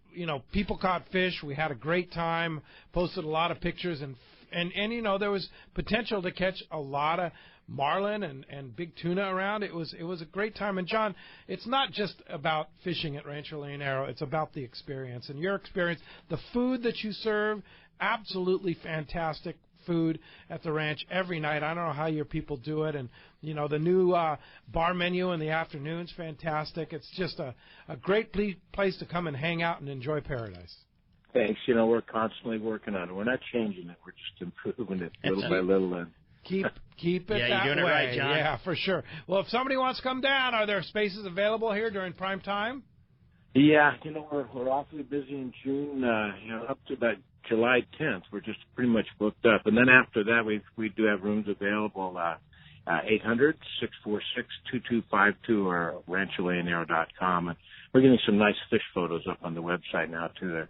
people caught fish. We had a great time, posted a lot of pictures, and there was potential to catch a lot of marlin and big tuna around. It was a great time. And John, it's not just about fishing at Rancho Leonero. It's about the experience. And your experience, the food that you serve, absolutely fantastic food at the ranch every night. I don't know how your people do it. And, the new bar menu in the afternoon's fantastic. It's just a great place to come and hang out and enjoy paradise. Thanks. We're constantly working on it. We're not changing it. We're just improving it little by little. And Keep it that you're doing way. It right, John. Yeah, for sure. Well, if somebody wants to come down, are there spaces available here during prime time? Yeah, we're awfully busy in June, up to about July 10th. We're just pretty much booked up. And then after that, we do have rooms available, 800-646-2252 or rancholeonero.com. And we're getting some nice fish photos up on the website now, too.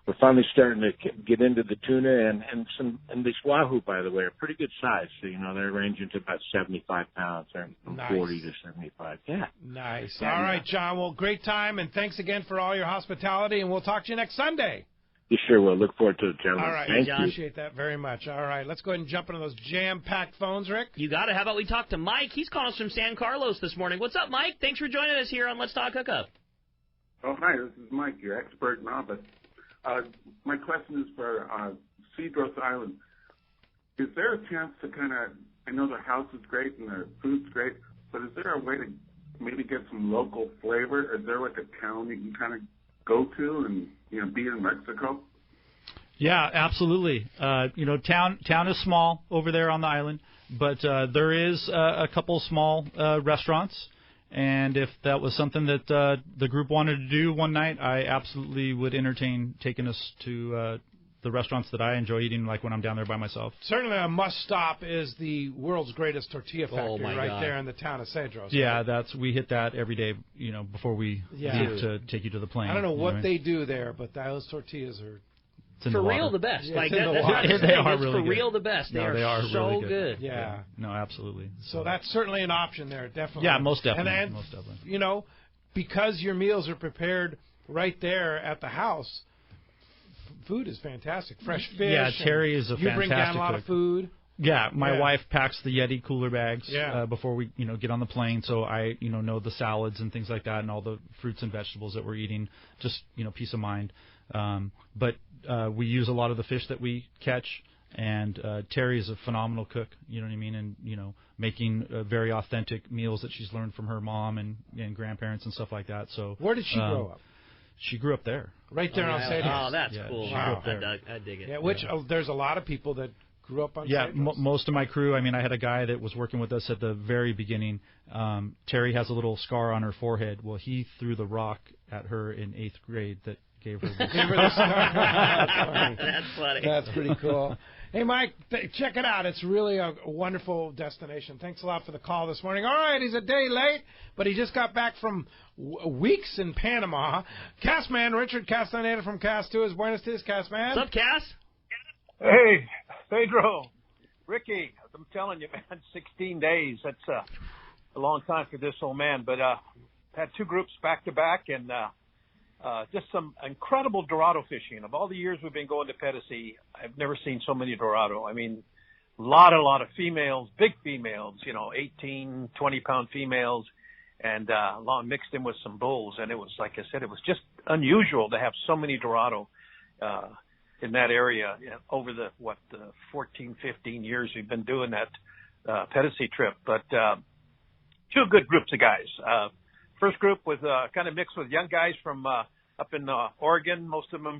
We're finally starting to get into the tuna and these wahoo, by the way, are pretty good size. So, they're ranging to about 75 pounds. They're from 40 to 75. Yeah. Nice. All right, John. Well, great time, and thanks again for all your hospitality, and we'll talk to you next Sunday. You sure will. Look forward to it, gentlemen. All right. Thank you. Appreciate that very much. All right. Let's go ahead and jump into those jam-packed phones, Rick. You got it. How about we talk to Mike? He's calling us from San Carlos this morning. What's up, Mike? Thanks for joining us here on Let's Talk Hookup. Oh, hi. This is Mike, your expert novice. My question is for Cedros Island. Is there a chance to I know the house is great and the food's great, but is there a way to maybe get some local flavor? Is there like a town you can go to and, be in Mexico? Yeah, absolutely. Town is small over there on the island, but there is a couple small restaurants. And if that was something that the group wanted to do one night, I absolutely would entertain taking us to the restaurants that I enjoy eating, like when I'm down there by myself. Certainly a must-stop is the world's greatest tortilla factory there in the town of Cedros. Yeah, we hit that every day, before we leave to take you to the plane. I don't know what they do there, but those tortillas are... For real the best. Yeah, they are really for good. real the best. They are so really good. Yeah. No, absolutely. So that's certainly an option there, definitely. Yeah, most definitely. And most definitely. Because your meals are prepared right there at the house, food is fantastic. Fresh fish. Yeah, Terry is a fantastic cook. You bring down a lot of food. Yeah, my wife packs the Yeti cooler bags before we, get on the plane, so I, know the salads and things like that and all the fruits and vegetables that we're eating, just, peace of mind. But we use a lot of the fish that we catch, and Terry is a phenomenal cook, you know what I mean, and, making very authentic meals that she's learned from her mom and grandparents and stuff like that. So where did she grow up? She grew up there. Right there on Cedros. Oh, that's cool. She grew up there. I dig it. Yeah, there's a lot of people that grew up on Cedros. Yeah, most of my crew. I mean, I had a guy that was working with us at the very beginning. Terry has a little scar on her forehead. Well, he threw the rock at her in 8th grade that gave her the scar. That's funny. That's pretty cool. Hey, Mike, check it out. It's really a wonderful destination. Thanks a lot for the call this morning. All right, he's a day late, but he just got back from weeks in Panama. Castman Richard Castaneda from Cast 2 is Buenos Dias, Castman. What's up, Cass? Hey, Pedro, Ricky, I'm telling you, man, 16 days. That's a long time for this old man. But had two groups back to back, and just some incredible Dorado fishing. Of all the years we've been going to Pedicee, I've never seen so many Dorado. I mean, a lot of females, big females, 18, 20-pound females, and long mixed in with some bulls. And it was, like I said, it was just unusual to have so many Dorado in that area over the 14, 15 years we've been doing that Pedicee trip. But two good groups of guys. First group was kind of mixed with young guys from up in Oregon, most of them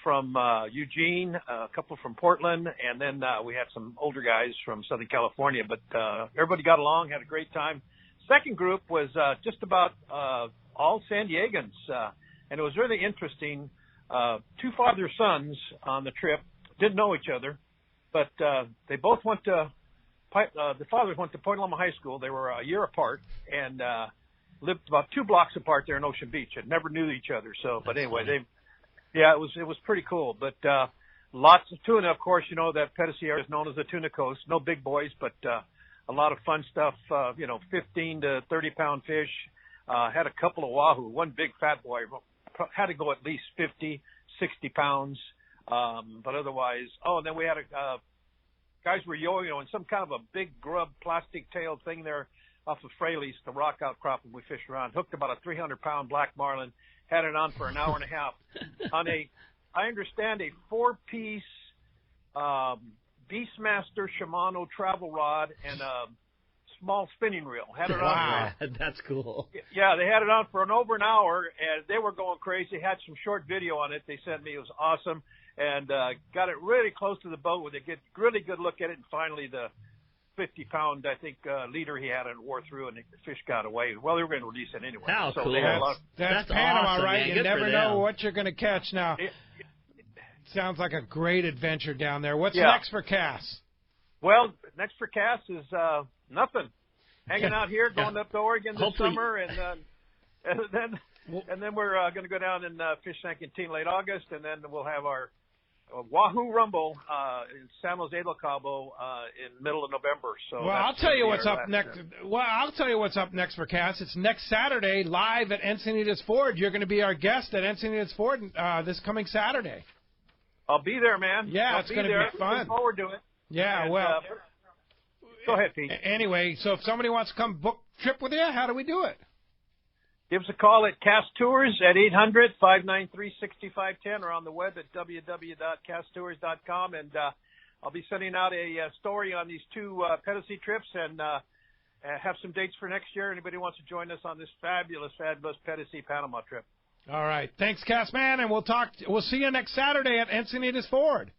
from Eugene, a couple from Portland, and then we had some older guys from Southern California. But everybody got along, had a great time. Second group was just about all San Diegans, and it was really interesting. Two father-sons on the trip didn't know each other, but they both went to the fathers went to Point Loma High School. They were a year apart and lived about 2 blocks apart there in Ocean Beach and never knew each other. So, but anyway, it was pretty cool. But lots of tuna, of course. That Pedicee area is known as the tuna coast. No big boys, but a lot of fun stuff. 15 to 30-pound fish. Had a couple of wahoo. One big fat boy had to go at least 50, 60 pounds. But otherwise, and then we had guys were yo-yoing some kind of a big grub plastic tail thing there off of Fraley's, the rock outcrop we fished around. Hooked about a 300-pound black marlin. Had it on for an hour and a half on I understand, a 4-piece Beastmaster Shimano travel rod and a small spinning reel. Had it on. Wow, that's cool. Yeah, they had it on for over an hour, and they were going crazy. Had some short video on it. They sent me. It was awesome, and got it really close to the boat where they get really good look at it. And finally, the 50-pound, I think, leader he had it wore through, and the fish got away. Well, they were going to release it anyway. How so cool. They had That's Panama, awesome, right? man. You Good never for know them. what you're going to catch now. Sounds like a great adventure down there. What's Yeah. next for Cass? Well, next for Cass is nothing. Hanging out here, going up to Oregon this Hopefully. summer, and then we're going to go down and fish San Quintin late August, and then we'll have our Wahoo Rumble in San Jose del Cabo in middle of November. So Well, I'll tell you what's up next. Well, I'll tell you what's up next for Cass. It's next Saturday live at Encinitas Ford. You're going to be our guest at Encinitas Ford this coming Saturday. I'll be there, man. Yeah, it's going to be fun. Looking forward to it. Yeah, And, well. go ahead, Pete. Anyway, so if somebody wants to come book a trip with you, how do we do it? Give us a call at Cass Tours at 800-593-6510 or on the web at www.casstours.com. And I'll be sending out a story on these two Pedicee trips and have some dates for next year. Anybody who wants to join us on this fabulous Pedicee Panama trip. All right. Thanks, Cass, man, and we'll see you next Saturday at Encinitas Ford.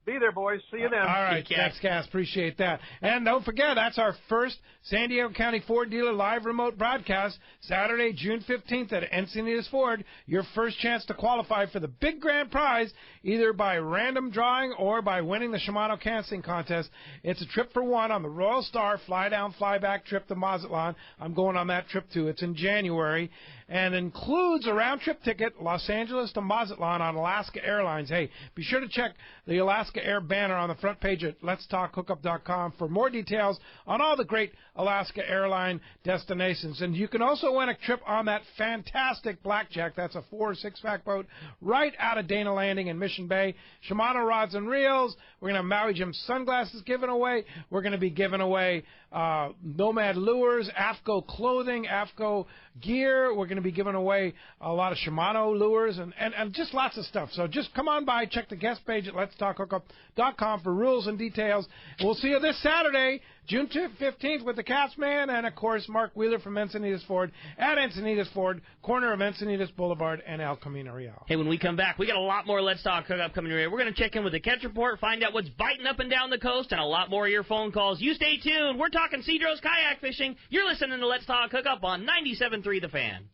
Be there, boys. See you then. All right. Thanks, Cass. Appreciate that. And don't forget, that's our first San Diego County Ford dealer live remote broadcast, Saturday, June 15th at Encinitas Ford. Your first chance to qualify for the big grand prize, either by random drawing or by winning the Shimano casting contest. It's a trip for one on the Royal Star fly down, fly back trip to Mazatlan. I'm going on that trip too. It's in January. And includes a round-trip ticket, Los Angeles to Mazatlan on Alaska Airlines. Hey, be sure to check the Alaska Air banner on the front page at letstalkhookup.com for more details on all the great Alaska Airline destinations. And you can also win a trip on that fantastic Blackjack. That's a 4- or 6-pack boat right out of Dana Landing in Mission Bay. Shimano rods and reels. We're going to have Maui Jim sunglasses given away. We're going to be giving away Nomad lures, AFCO clothing, AFCO gear. We're going to be giving away a lot of Shimano lures and just lots of stuff. So just come on by, check the guest page at letstalkhookup.com for rules and details. We'll see you this Saturday, June 15th with the Catsman and, of course, Mark Wheeler from Encinitas Ford at Encinitas Ford, corner of Encinitas Boulevard and El Camino Real. Hey, when we come back, we got a lot more Let's Talk Hookup coming your way. We're going to check in with the catch report, find out what's biting up and down the coast, and a lot more of your phone calls. You stay tuned. We're talking Cedros kayak fishing. You're listening to Let's Talk Hookup on 97.3 The Fan.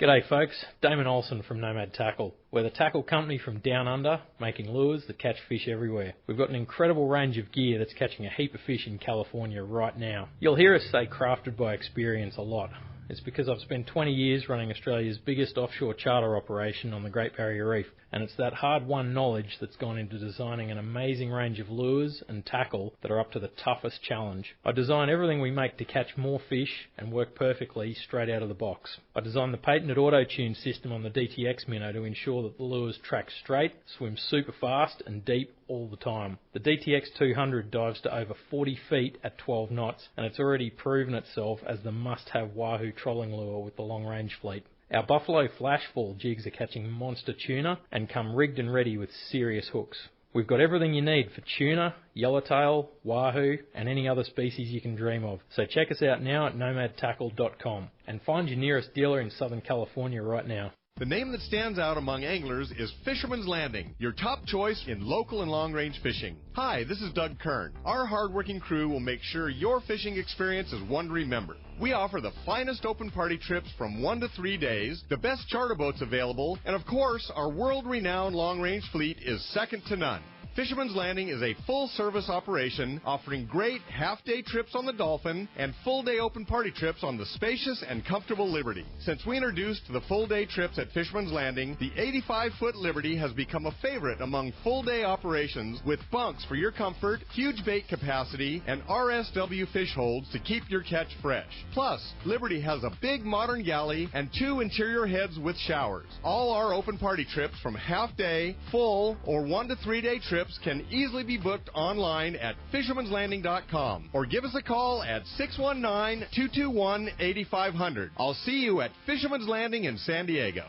G'day folks, Damon Olsen from Nomad Tackle. We're the tackle company from down under, making lures that catch fish everywhere. We've got an incredible range of gear that's catching a heap of fish in California right now. You'll hear us say crafted by experience a lot. It's because I've spent 20 years running Australia's biggest offshore charter operation on the Great Barrier Reef, and it's that hard-won knowledge that's gone into designing an amazing range of lures and tackle that are up to the toughest challenge. I design everything we make to catch more fish and work perfectly straight out of the box. I designed the patented auto-tune system on the DTX Minnow to ensure that the lures track straight, swim super fast and deep all the time. The DTX 200 dives to over 40 feet at 12 knots, and it's already proven itself as the must-have wahoo trolling lure with the long-range fleet. Our Buffalo Flashfall jigs are catching monster tuna and come rigged and ready with serious hooks. We've got everything you need for tuna, yellowtail, wahoo, and any other species you can dream of. So check us out now at nomadtackle.com and find your nearest dealer in Southern California right now. The name that stands out among anglers is Fisherman's Landing, your top choice in local and long-range fishing. Hi, this is Doug Kern. Our hard-working crew will make sure your fishing experience is one to remember. We offer the finest open party trips from 1 to 3 days, the best charter boats available, and of course, our world-renowned long-range fleet is second to none. Fisherman's Landing is a full-service operation offering great half-day trips on the Dolphin and full-day open party trips on the spacious and comfortable Liberty. Since we introduced the full-day trips at Fisherman's Landing, the 85-foot Liberty has become a favorite among full-day operations with bunks for your comfort, huge bait capacity, and RSW fish holds to keep your catch fresh. Plus, Liberty has a big modern galley and 2 interior heads with showers. All our open party trips from half-day, full, or 1 to 3 day trips can easily be booked online at fishermanslanding.com or give us a call at 619-221-8500. I'll see you at Fisherman's Landing in San Diego.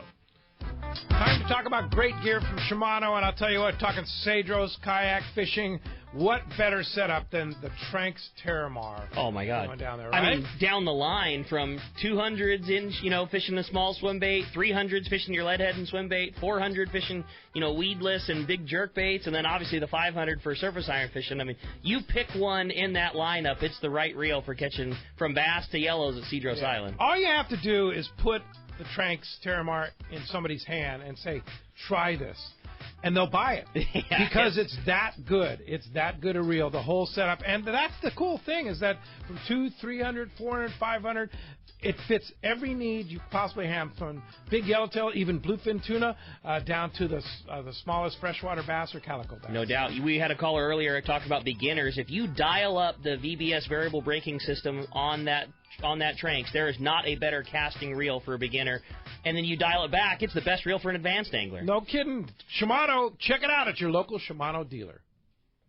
Time to talk about great gear from Shimano, and I'll tell you what, talking Cedros, kayak fishing, what better setup than the Tranx Terramar? Oh, my God. Going down there, right? I mean, down the line from 200s in, fishing a small swim bait, 300s fishing your lead head and swim bait, 400 fishing, weedless and big jerk baits, and then obviously the 500 for surface iron fishing. I mean, you pick one in that lineup, it's the right reel for catching from bass to yellows at Cedros Island. All you have to do is put the Tranx Terramar in somebody's hand and say, try this. And they'll buy it because it's that good. It's that good a reel, the whole setup. And that's the cool thing is that from 200, 300, 400, 500, it fits every need you possibly have, from big yellowtail, even bluefin tuna, down to the smallest freshwater bass or calico bass. No doubt. We had a caller earlier talk about beginners. If you dial up the VBS variable braking system on that Tranx, there is not a better casting reel for a beginner. And then you dial it back, it's the best reel for an advanced angler. No kidding. Shimano, check it out at your local Shimano dealer.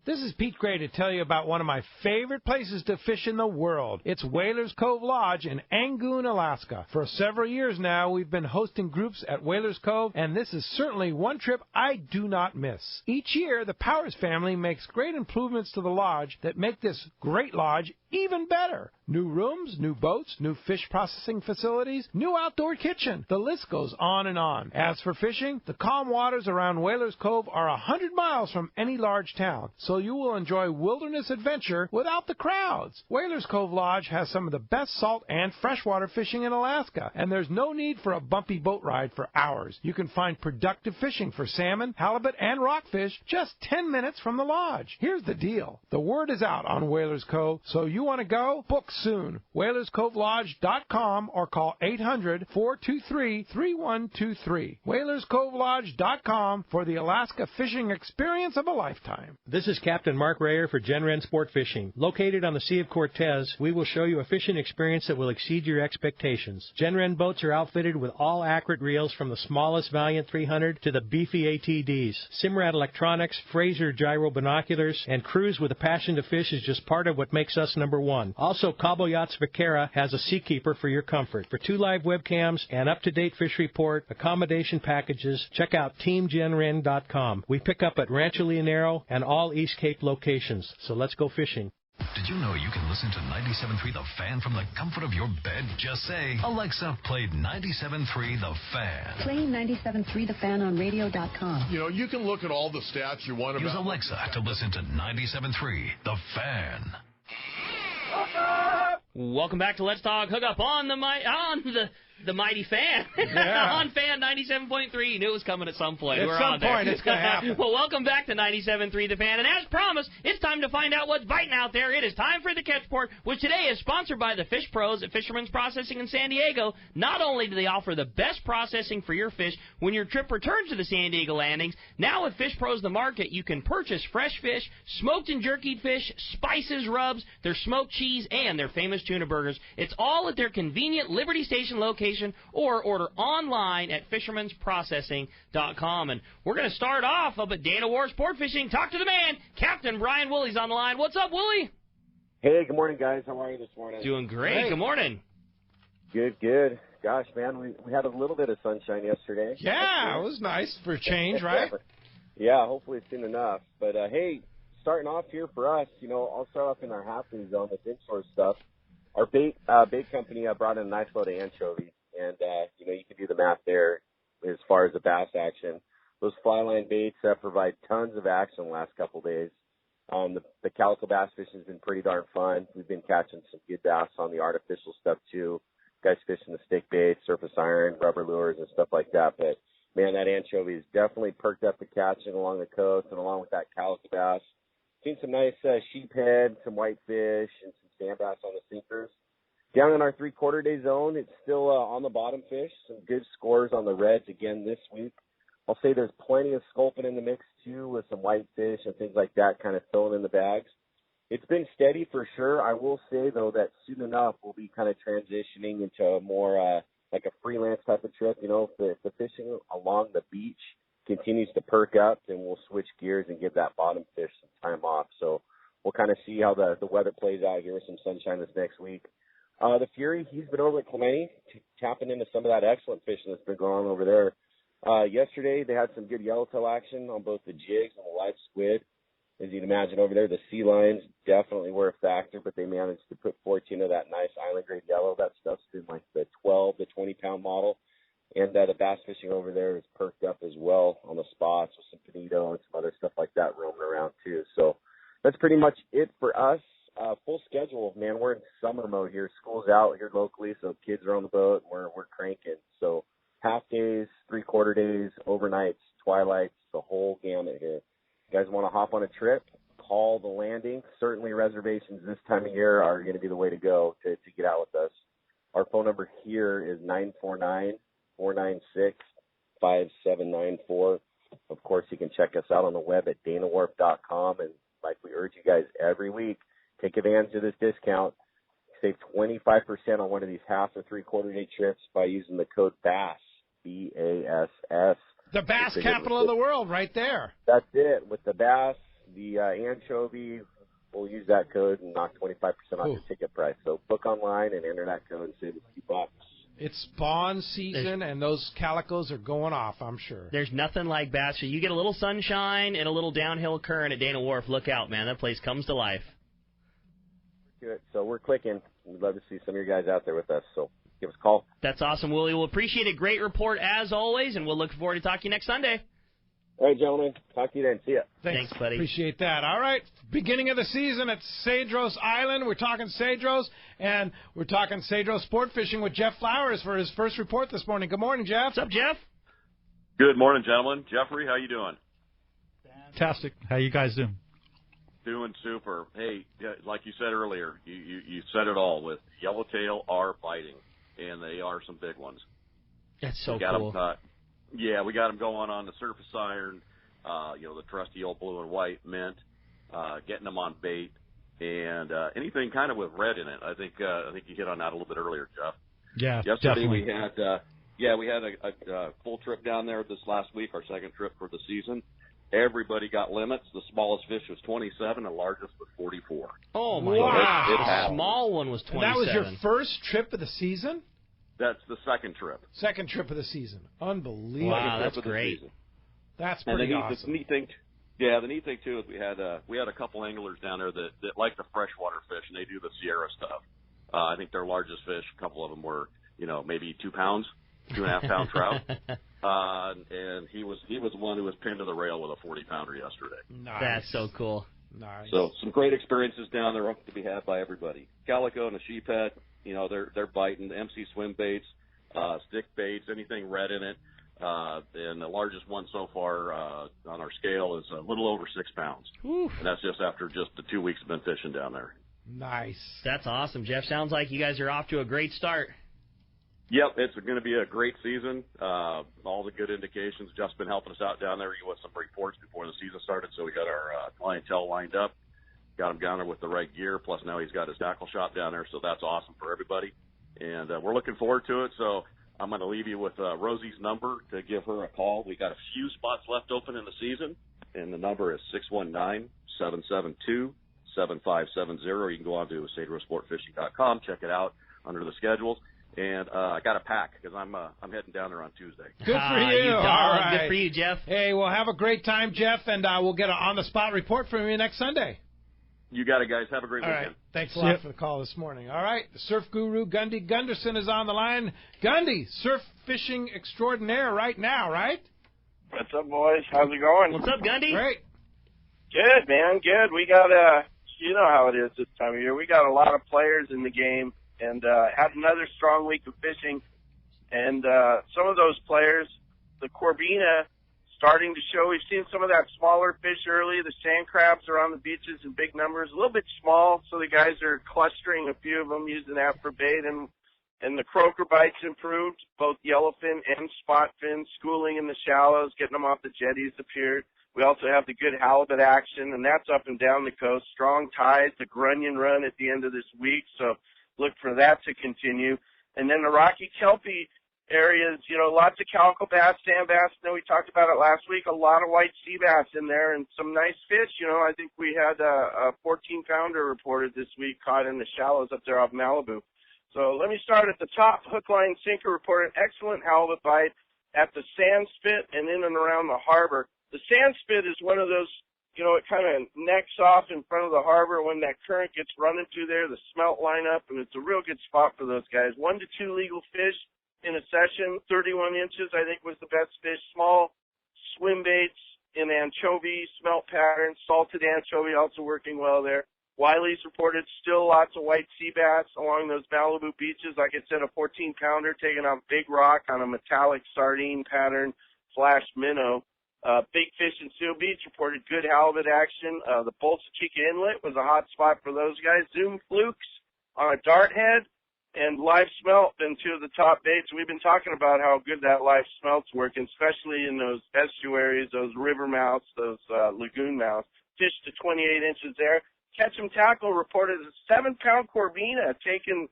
This is Pete Gray to tell you about one of my favorite places to fish in the world. It's Whalers Cove Lodge in Angoon, Alaska. For several years now, we've been hosting groups at Whalers Cove, and this is certainly one trip I do not miss. Each year, the Powers family makes great improvements to the lodge that make this great lodge even better. New rooms, new boats, new fish processing facilities, new outdoor kitchen. The list goes on and on. As for fishing, the calm waters around Whalers Cove are 100 miles from any large town, so you will enjoy wilderness adventure without the crowds. Whalers Cove Lodge has some of the best salt and freshwater fishing in Alaska, and there's no need for a bumpy boat ride for hours. You can find productive fishing for salmon, halibut, and rockfish just 10 minutes from the lodge. Here's the deal. The word is out on Whalers Cove, so you want to go? Book soon. WhalersCoveLodge.com or call 800-423-3123. WhalersCoveLodge.com for the Alaska fishing experience of a lifetime. This is Captain Mark Rayer for Genren Sport Fishing. Located on the Sea of Cortez, we will show you a fishing experience that will exceed your expectations. Genren boats are outfitted with all accurate reels from the smallest Valiant 300 to the beefy ATDs. Simrad electronics, Fraser gyro binoculars, and crews with a passion to fish is just part of what makes us number one. Also, Cabo Yachts Vaquera has a Seakeeper for your comfort. For 2 live webcams, an up-to-date fish report, accommodation packages, check out TeamGenren.com. We pick up at Rancho Leonero and all East Cape locations. So let's go fishing. Did you know you can listen to 97.3 The Fan from the comfort of your bed? Just say, Alexa, play 97.3 The Fan. Play 97.3 The Fan on radio.com. You can look at all the stats you want Use about. Alexa to listen to 97.3 The Fan. Welcome back to Let's Talk Hookup on the the mighty Fan on Fan 97.3. You knew it was coming at some point. At some point, it's going to happen. Well, welcome back to 97.3 The Fan. And as promised, it's time to find out what's biting out there. It is time for the Catch Report, which today is sponsored by the Fish Pros at Fisherman's Processing in San Diego. Not only do they offer the best processing for your fish when your trip returns to the San Diego landings, now with Fish Pros The Market, you can purchase fresh fish, smoked and jerkied fish, spices, rubs, their smoked cheese, and their famous tuna burgers. It's all at their convenient Liberty Station location or order online at fishermansprocessing.com. And we're going to start off up at Dana War Sport Fishing. Talk to the man, Captain Brian Woolley's on the line. What's up, Woolley? Hey, good morning, guys. How are you this morning? Doing great. Good morning. Good. Gosh, man, we had a little bit of sunshine yesterday. Yeah, it was nice for a change, right? Yeah, hopefully it's been enough. But, hey, starting off here for us, I'll start off in our halfway zone with inshore stuff. Our bait company brought in a nice load of anchovies, and, you can do the math there as far as the bass action. Those fly line baits provide tons of action the last couple of days. The calico bass fishing has been pretty darn fun. We've been catching some good bass on the artificial stuff, too. Guys fishing the stick bait, surface iron, rubber lures, and stuff like that. But, man, that anchovy has definitely perked up the catching along the coast, and along with that calico bass. Seen some nice sheephead, some whitefish, and some sand bass on the sinkers. Down in our 3/4 day zone, it's still on the bottom fish. Some good scores on the reds again this week. I'll say there's plenty of sculpin in the mix, too, with some whitefish and things like that kind of thrown in the bags. It's been steady for sure. I will say, though, that soon enough we'll be kind of transitioning into a more like a freelance type of trip. If the fishing along the beach continues to perk up, then we'll switch gears and give that bottom fish some time off. So we'll kind of see how the weather plays out here with some sunshine this next week. The Fury, he's been over at Clemente, tapping into some of that excellent fishing that's been going on over there. Yesterday, they had some good yellowtail action on both the jigs and the live squid. As you'd imagine over there, the sea lions definitely were a factor, but they managed to put 14 of that nice island-grade yellow. That stuff's been like the 12 to 20-pound model. And the bass fishing over there is perked up as well on the spots with some bonito and some other stuff like that roaming around, too. So that's pretty much it for us. Full schedule, man. We're in summer mode here. School's out here locally, so kids are on the boat, and we're cranking. So half days, 3/4 days, overnights, twilights, the whole gamut here. You guys want to hop on a trip, call the landing. Certainly reservations this time of year are going to be the way to go to get out with us. Our phone number here is 949-496-5794. Of course, you can check us out on the web at danawharf.com. And like we urge you guys every week, take advantage of this discount. Save 25% on one of these half or 3/4 day trips by using the code BASS, B-A-S-S. The bass capital of the world right there. That's it. With the bass, the anchovy, we'll use that code and knock 25% off your ticket price. So book online and enter that code and save a few bucks. It's spawn season, and those calicos are going off, I'm sure. There's nothing like bass. You get a little sunshine and a little downhill current at Dana Wharf. Look out, man. That place comes to life. Good. So we're clicking. We'd love to see some of your guys out there with us. So give us a call. That's awesome, Willie. We'll appreciate it. Great report as always, and we'll look forward to talking to you next Sunday. All right, gentlemen. Talk to you then. See ya. Thanks, buddy. Appreciate that. All right. Beginning of the season at Cedros Island. We're talking Cedros, and we're talking Cedros sport fishing with Jeff Flowers for his first report this morning. Good morning, Jeff. What's up, Jeff? Good morning, gentlemen. Jeffrey, how you doing? Fantastic. How you guys doing? Doing super. Hey, like you said earlier, you said it all. With yellowtail are biting, and they are some big ones. That's so cool. Them, we got them going on the surface iron, the trusty old blue and white mint, getting them on bait, and anything kind of with red in it. I think you hit on that a little bit earlier, Jeff. Yeah, yesterday definitely. we had a full trip down there this last week, our second trip for the season. Everybody got limits. The smallest fish was 27. The largest was 44. Oh, my God. The small one was 27. And that was your first trip of the season? That's the second trip. Second trip of the season. Unbelievable. Wow, that's great. That's pretty awesome. The neat thing, too, is we had a couple anglers down there that like the freshwater fish, and they do the Sierra stuff. I think their largest fish, a couple of them were, maybe 2 pounds, 2.5 pound trout. And he was one who was pinned to the rail with a 40-pounder yesterday. Nice. That's so cool. Nice. So some great experiences down there to be had by everybody. Calico and a sheephead, they're biting. The MC swim baits, stick baits, anything red in it. And the largest one so far on our scale is a little over 6 pounds. Oof. And that's just after just the 2 weeks of been fishing down there. Nice. That's awesome, Jeff. Sounds like you guys are off to a great start. Yep, it's going to be a great season. All the good indications. Jeff's been helping us out down there with some reports before the season started, so we got our clientele lined up. Got him down there with the right gear, plus now he's got his tackle shop down there, so that's awesome for everybody. And we're looking forward to it, so I'm going to leave you with Rosie's number to give her a call. We got a few spots left open in the season, and the number is 619-772-7570. You can go on to cedrosportfishing.com, check it out under the schedules. And I got a pack because I'm heading down there on Tuesday. Good for you. All right. Good for you, Jeff. Hey, well, have a great time, Jeff, and we'll get an on-the-spot report from you next Sunday. You got it, guys. Have a great All weekend. right. Thanks a lot for the call this morning. All right. The surf guru, Gundy Gunderson, is on the line. Gundy, surf fishing extraordinaire right now, right? What's up, boys? How's it going? What's up, Gundy? Great. Good, man. Good. We got you know how it is this time of year. We got a lot of players in the game, and had another strong week of fishing. And some of those players, the Corbina, starting to show. We've seen some of that smaller fish early. The sand crabs are on the beaches in big numbers, a little bit small, so the guys are clustering a few of them, using that for bait. And the croaker bites improved, both yellowfin and spotfin, schooling in the shallows, getting them off the jetties appeared. We also have the good halibut action, and that's up and down the coast. Strong tides, the grunion run at the end of this week, so look for that to continue. And then the Rocky Kelpie areas, you know, lots of calico bass, sand bass. I know we talked about it last week. A lot of white sea bass in there and some nice fish. You know, I think we had a 14-pounder reported this week caught in the shallows up there off Malibu. So let me start at the top. Hook, line, sinker reported excellent halibut bite at the sand spit and in and around the harbor. The sand spit is one of those, you know, it kind of necks off in front of the harbor when that current gets running through there, the smelt line up, and it's a real good spot for those guys. 1 to 2 legal fish in a session. 31 inches, I think, was the best fish. Small swim baits in anchovy, smelt pattern, salted anchovy also working well there. Wiley's reported still lots of white sea bass along those Malibu beaches. Like I said, a 14-pounder taking on big rock on a metallic sardine pattern, flash minnow. Big Fish in Seal Beach reported good halibut action. The Bolsa Chica Inlet was a hot spot for those guys. Zoom flukes on a dart head and live smelt been two of the top baits. We've been talking about how good that live smelt's working, especially in those estuaries, those river mouths, those lagoon mouths. Fish to 28 inches there. Catch 'em Tackle reported a 7-pound Corbina taken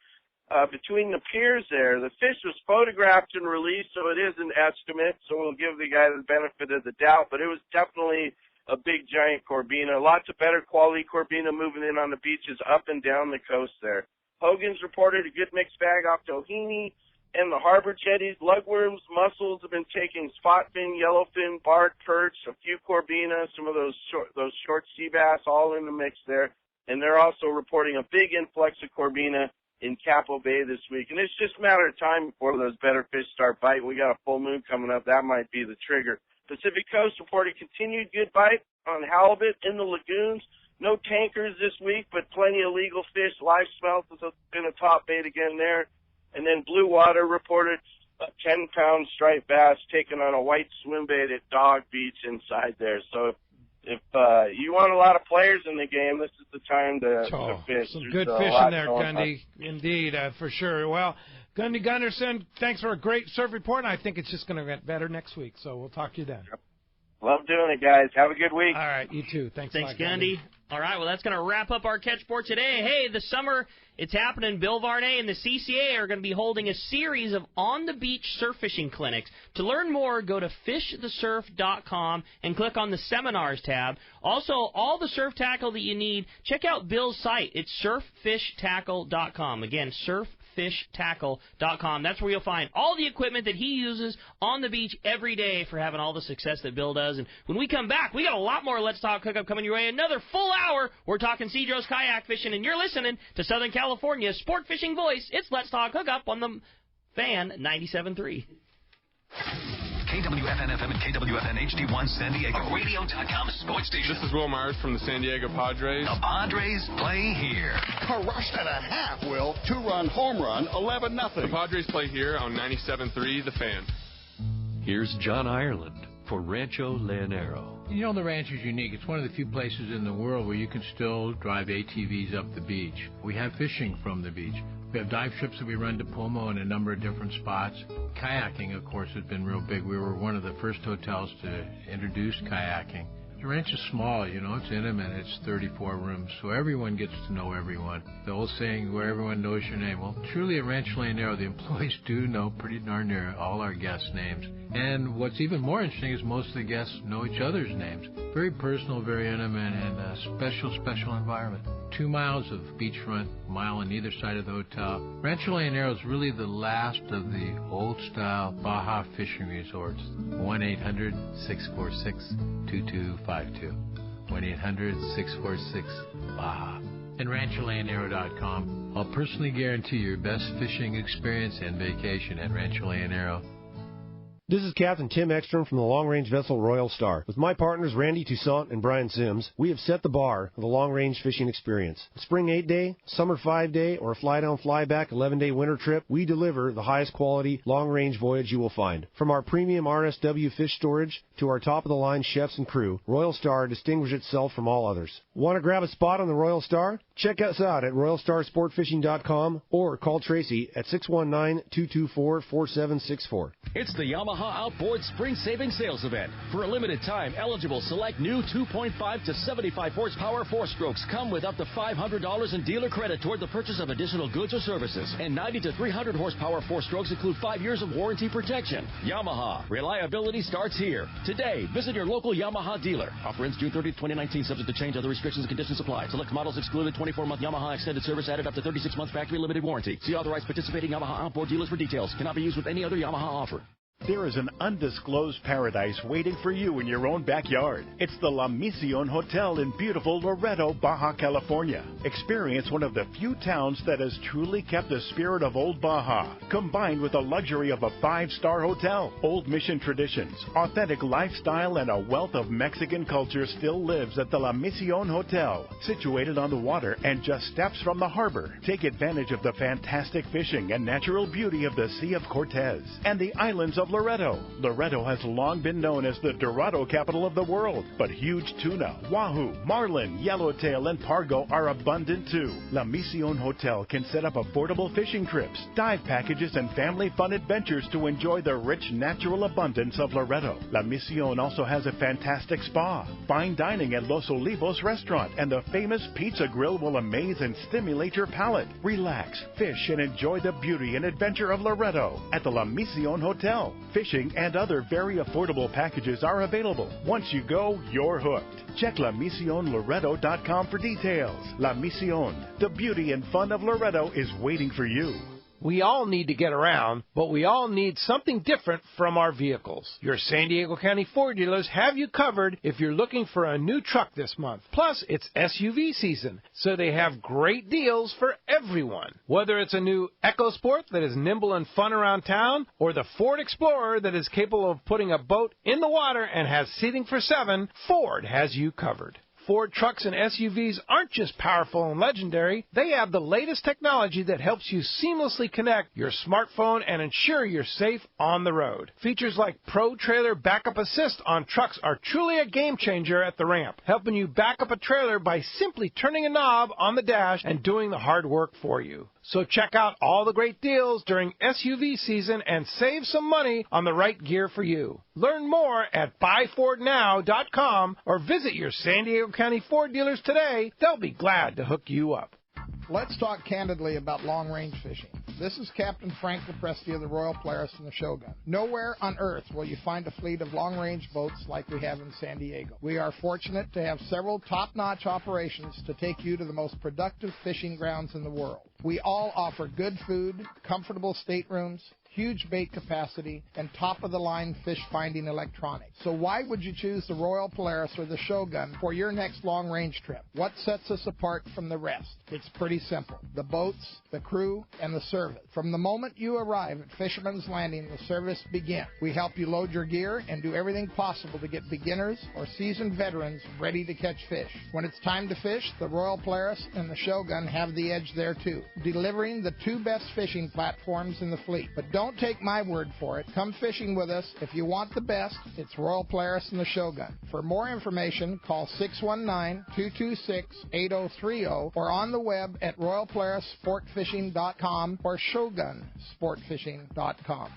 between the piers there. The fish was photographed and released, so it is an estimate, so we'll give the guy the benefit of the doubt, but it was definitely a big, giant Corbina. Lots of better quality Corbina moving in on the beaches up and down the coast there. Hogan's reported a good mixed bag off Doheny and the harbor jetties. Lugworms, mussels have been taking spotfin, yellowfin, barred perch, a few Corbina, some of those short sea bass, all in the mix there. And they're also reporting a big influx of Corbina in Capo Bay this week. And it's just a matter of time before those better fish start biting. We got a full moon coming up. That might be the trigger. Pacific Coast reported continued good bite on halibut in the lagoons. No tankers this week, but plenty of legal fish. Live smelt has been a top bait again there. And then Blue Water reported a 10-pound striped bass taken on a white swim bait at Dog Beach inside there. So if you want a lot of players in the game, this is the time to fish. Some good fish in there, Gundy. Indeed, for sure. Well, Gundy Gunderson, thanks for a great surf report, and I think it's just going to get better next week. So we'll talk to you then. Love doing it, guys. Have a good week. All right, you too. Thanks, Gundy. All right, well, that's going to wrap up our catch for today. Hey, the summer, it's happening. Bill Varney and the CCA are going to be holding a series of on-the-beach surf fishing clinics. To learn more, go to fishthesurf.com and click on the Seminars tab. Also, all the surf tackle that you need, check out Bill's site. It's surffishtackle.com. Again, surffishtackle.com. That's where you'll find all the equipment that he uses on the beach every day for having all the success that Bill does. And when we come back, we got a lot more Let's Talk Hookup coming your way. Another full hour. We're talking Cedros kayak fishing, and you're listening to Southern California's sport fishing voice. It's Let's Talk Hookup on the Fan 97.3. KWFN-FM and KWFN HD1 San Diego. A radio.com sports station. This is Will Myers from the San Diego Padres. The Padres play here. A rush and a half, Will. 2-run home run, 11-0. The Padres play here on 97.3 The Fan. Here's John Ireland for Rancho Leonero. You know, the ranch is unique. It's one of the few places in the world where you can still drive ATVs up the beach. We have fishing from the beach. We have dive trips that we run to Pomo in a number of different spots. Kayaking, of course, has been real big. We were one of the first hotels to introduce kayaking. The ranch is small, you know, it's intimate, it's 34 rooms, so everyone gets to know everyone. The old saying, where everyone knows your name. Well, truly at Rancho Leonero, the employees do know pretty darn near all our guests' names. And what's even more interesting is most of the guests know each other's names. Very personal, very intimate, and a special, special environment. 2 miles of beachfront, a mile on either side of the hotel. Rancho Leonero is really the last of the old-style Baja fishing resorts. 1-800-646-2252. 1-800-646-BAJA. And RanchoLeonero.com. I'll personally guarantee your best fishing experience and vacation at Rancho Leonero. This is Captain Tim Ekstrom from the long-range vessel Royal Star. With my partners Randy Toussaint and Brian Sims, we have set the bar for the long-range fishing experience. A spring 8-day, summer 5-day, or a fly-down, fly-back 11-day winter trip, we deliver the highest quality long-range voyage you will find. From our premium RSW fish storage to our top-of-the-line chefs and crew, Royal Star distinguishes itself from all others. Want to grab a spot on the Royal Star? Check us out at RoyalStarSportFishing.com or call Tracy at 619-224-4764. It's the Yamaha Outboard Spring Savings Sales Event. For a limited time, eligible select new 2.5 to 75 horsepower 4-strokes come with up to $500 in dealer credit toward the purchase of additional goods or services. And 90 to 300 horsepower 4-strokes include 5 years of warranty protection. Yamaha. Reliability starts here. Today, visit your local Yamaha dealer. Offer ends June 30, 2019, subject to change. Other restrictions and conditions apply. Select models excluded. 24-month Yamaha extended service added up to 36 months factory limited warranty. See authorized participating Yamaha outboard dealers for details. Cannot be used with any other Yamaha offer. There is an undisclosed paradise waiting for you in your own backyard. It's the La Misión Hotel in beautiful Loreto, Baja California. Experience one of the few towns that has truly kept the spirit of old Baja, combined with the luxury of a 5-star hotel. Old mission traditions, authentic lifestyle, and a wealth of Mexican culture still lives at the La Misión Hotel. Situated on the water and just steps from the harbor, take advantage of the fantastic fishing and natural beauty of the Sea of Cortez and the islands of Loreto. Loreto has long been known as the Dorado capital of the world, but huge tuna, wahoo, marlin, yellowtail, and pargo are abundant too. La Misión Hotel can set up affordable fishing trips, dive packages, and family fun adventures to enjoy the rich natural abundance of Loreto. La Misión also has a fantastic spa, fine dining at Los Olivos restaurant, and the famous pizza grill will amaze and stimulate your palate. Relax, fish, and enjoy the beauty and adventure of Loreto at the La Misión Hotel. Fishing and other very affordable packages are available. Once you go, you're hooked. Check LaMisionLoreto.com for details. La Misión, the beauty and fun of Loreto is waiting for you. We all need to get around, but we all need something different from our vehicles. Your San Diego County Ford dealers have you covered if you're looking for a new truck this month. Plus, it's SUV season, so they have great deals for everyone. Whether it's a new EcoSport that is nimble and fun around town, or the Ford Explorer that is capable of putting a boat in the water and has seating for 7, Ford has you covered. Ford trucks and SUVs aren't just powerful and legendary. They have the latest technology that helps you seamlessly connect your smartphone and ensure you're safe on the road. Features like Pro Trailer Backup Assist on trucks are truly a game changer at the ramp, helping you back up a trailer by simply turning a knob on the dash and doing the hard work for you. So check out all the great deals during SUV season and save some money on the right gear for you. Learn more at buyfordnow.com or visit your San Diego County Ford dealers today. They'll be glad to hook you up. Let's talk candidly about long-range fishing. This is Captain Frank Lepresti of the Royal Polaris and the Shogun. Nowhere on earth will you find a fleet of long-range boats like we have in San Diego. We are fortunate to have several top-notch operations to take you to the most productive fishing grounds in the world. We all offer good food, comfortable staterooms, huge bait capacity, and top-of-the-line fish-finding electronics. So why would you choose the Royal Polaris or the Shogun for your next long-range trip? What sets us apart from the rest? It's pretty simple. The boats, the crew, and the service. From the moment you arrive at Fisherman's Landing, the service begins. We help you load your gear and do everything possible to get beginners or seasoned veterans ready to catch fish. When it's time to fish, the Royal Polaris and the Shogun have the edge there too, delivering the two best fishing platforms in the fleet. But don't take my word for it. Come fishing with us. If you want the best, it's Royal Polaris and the Shogun. For more information, call 619-226-8030 or on the web at royalpolarissportfishing.com or shogunsportfishing.com.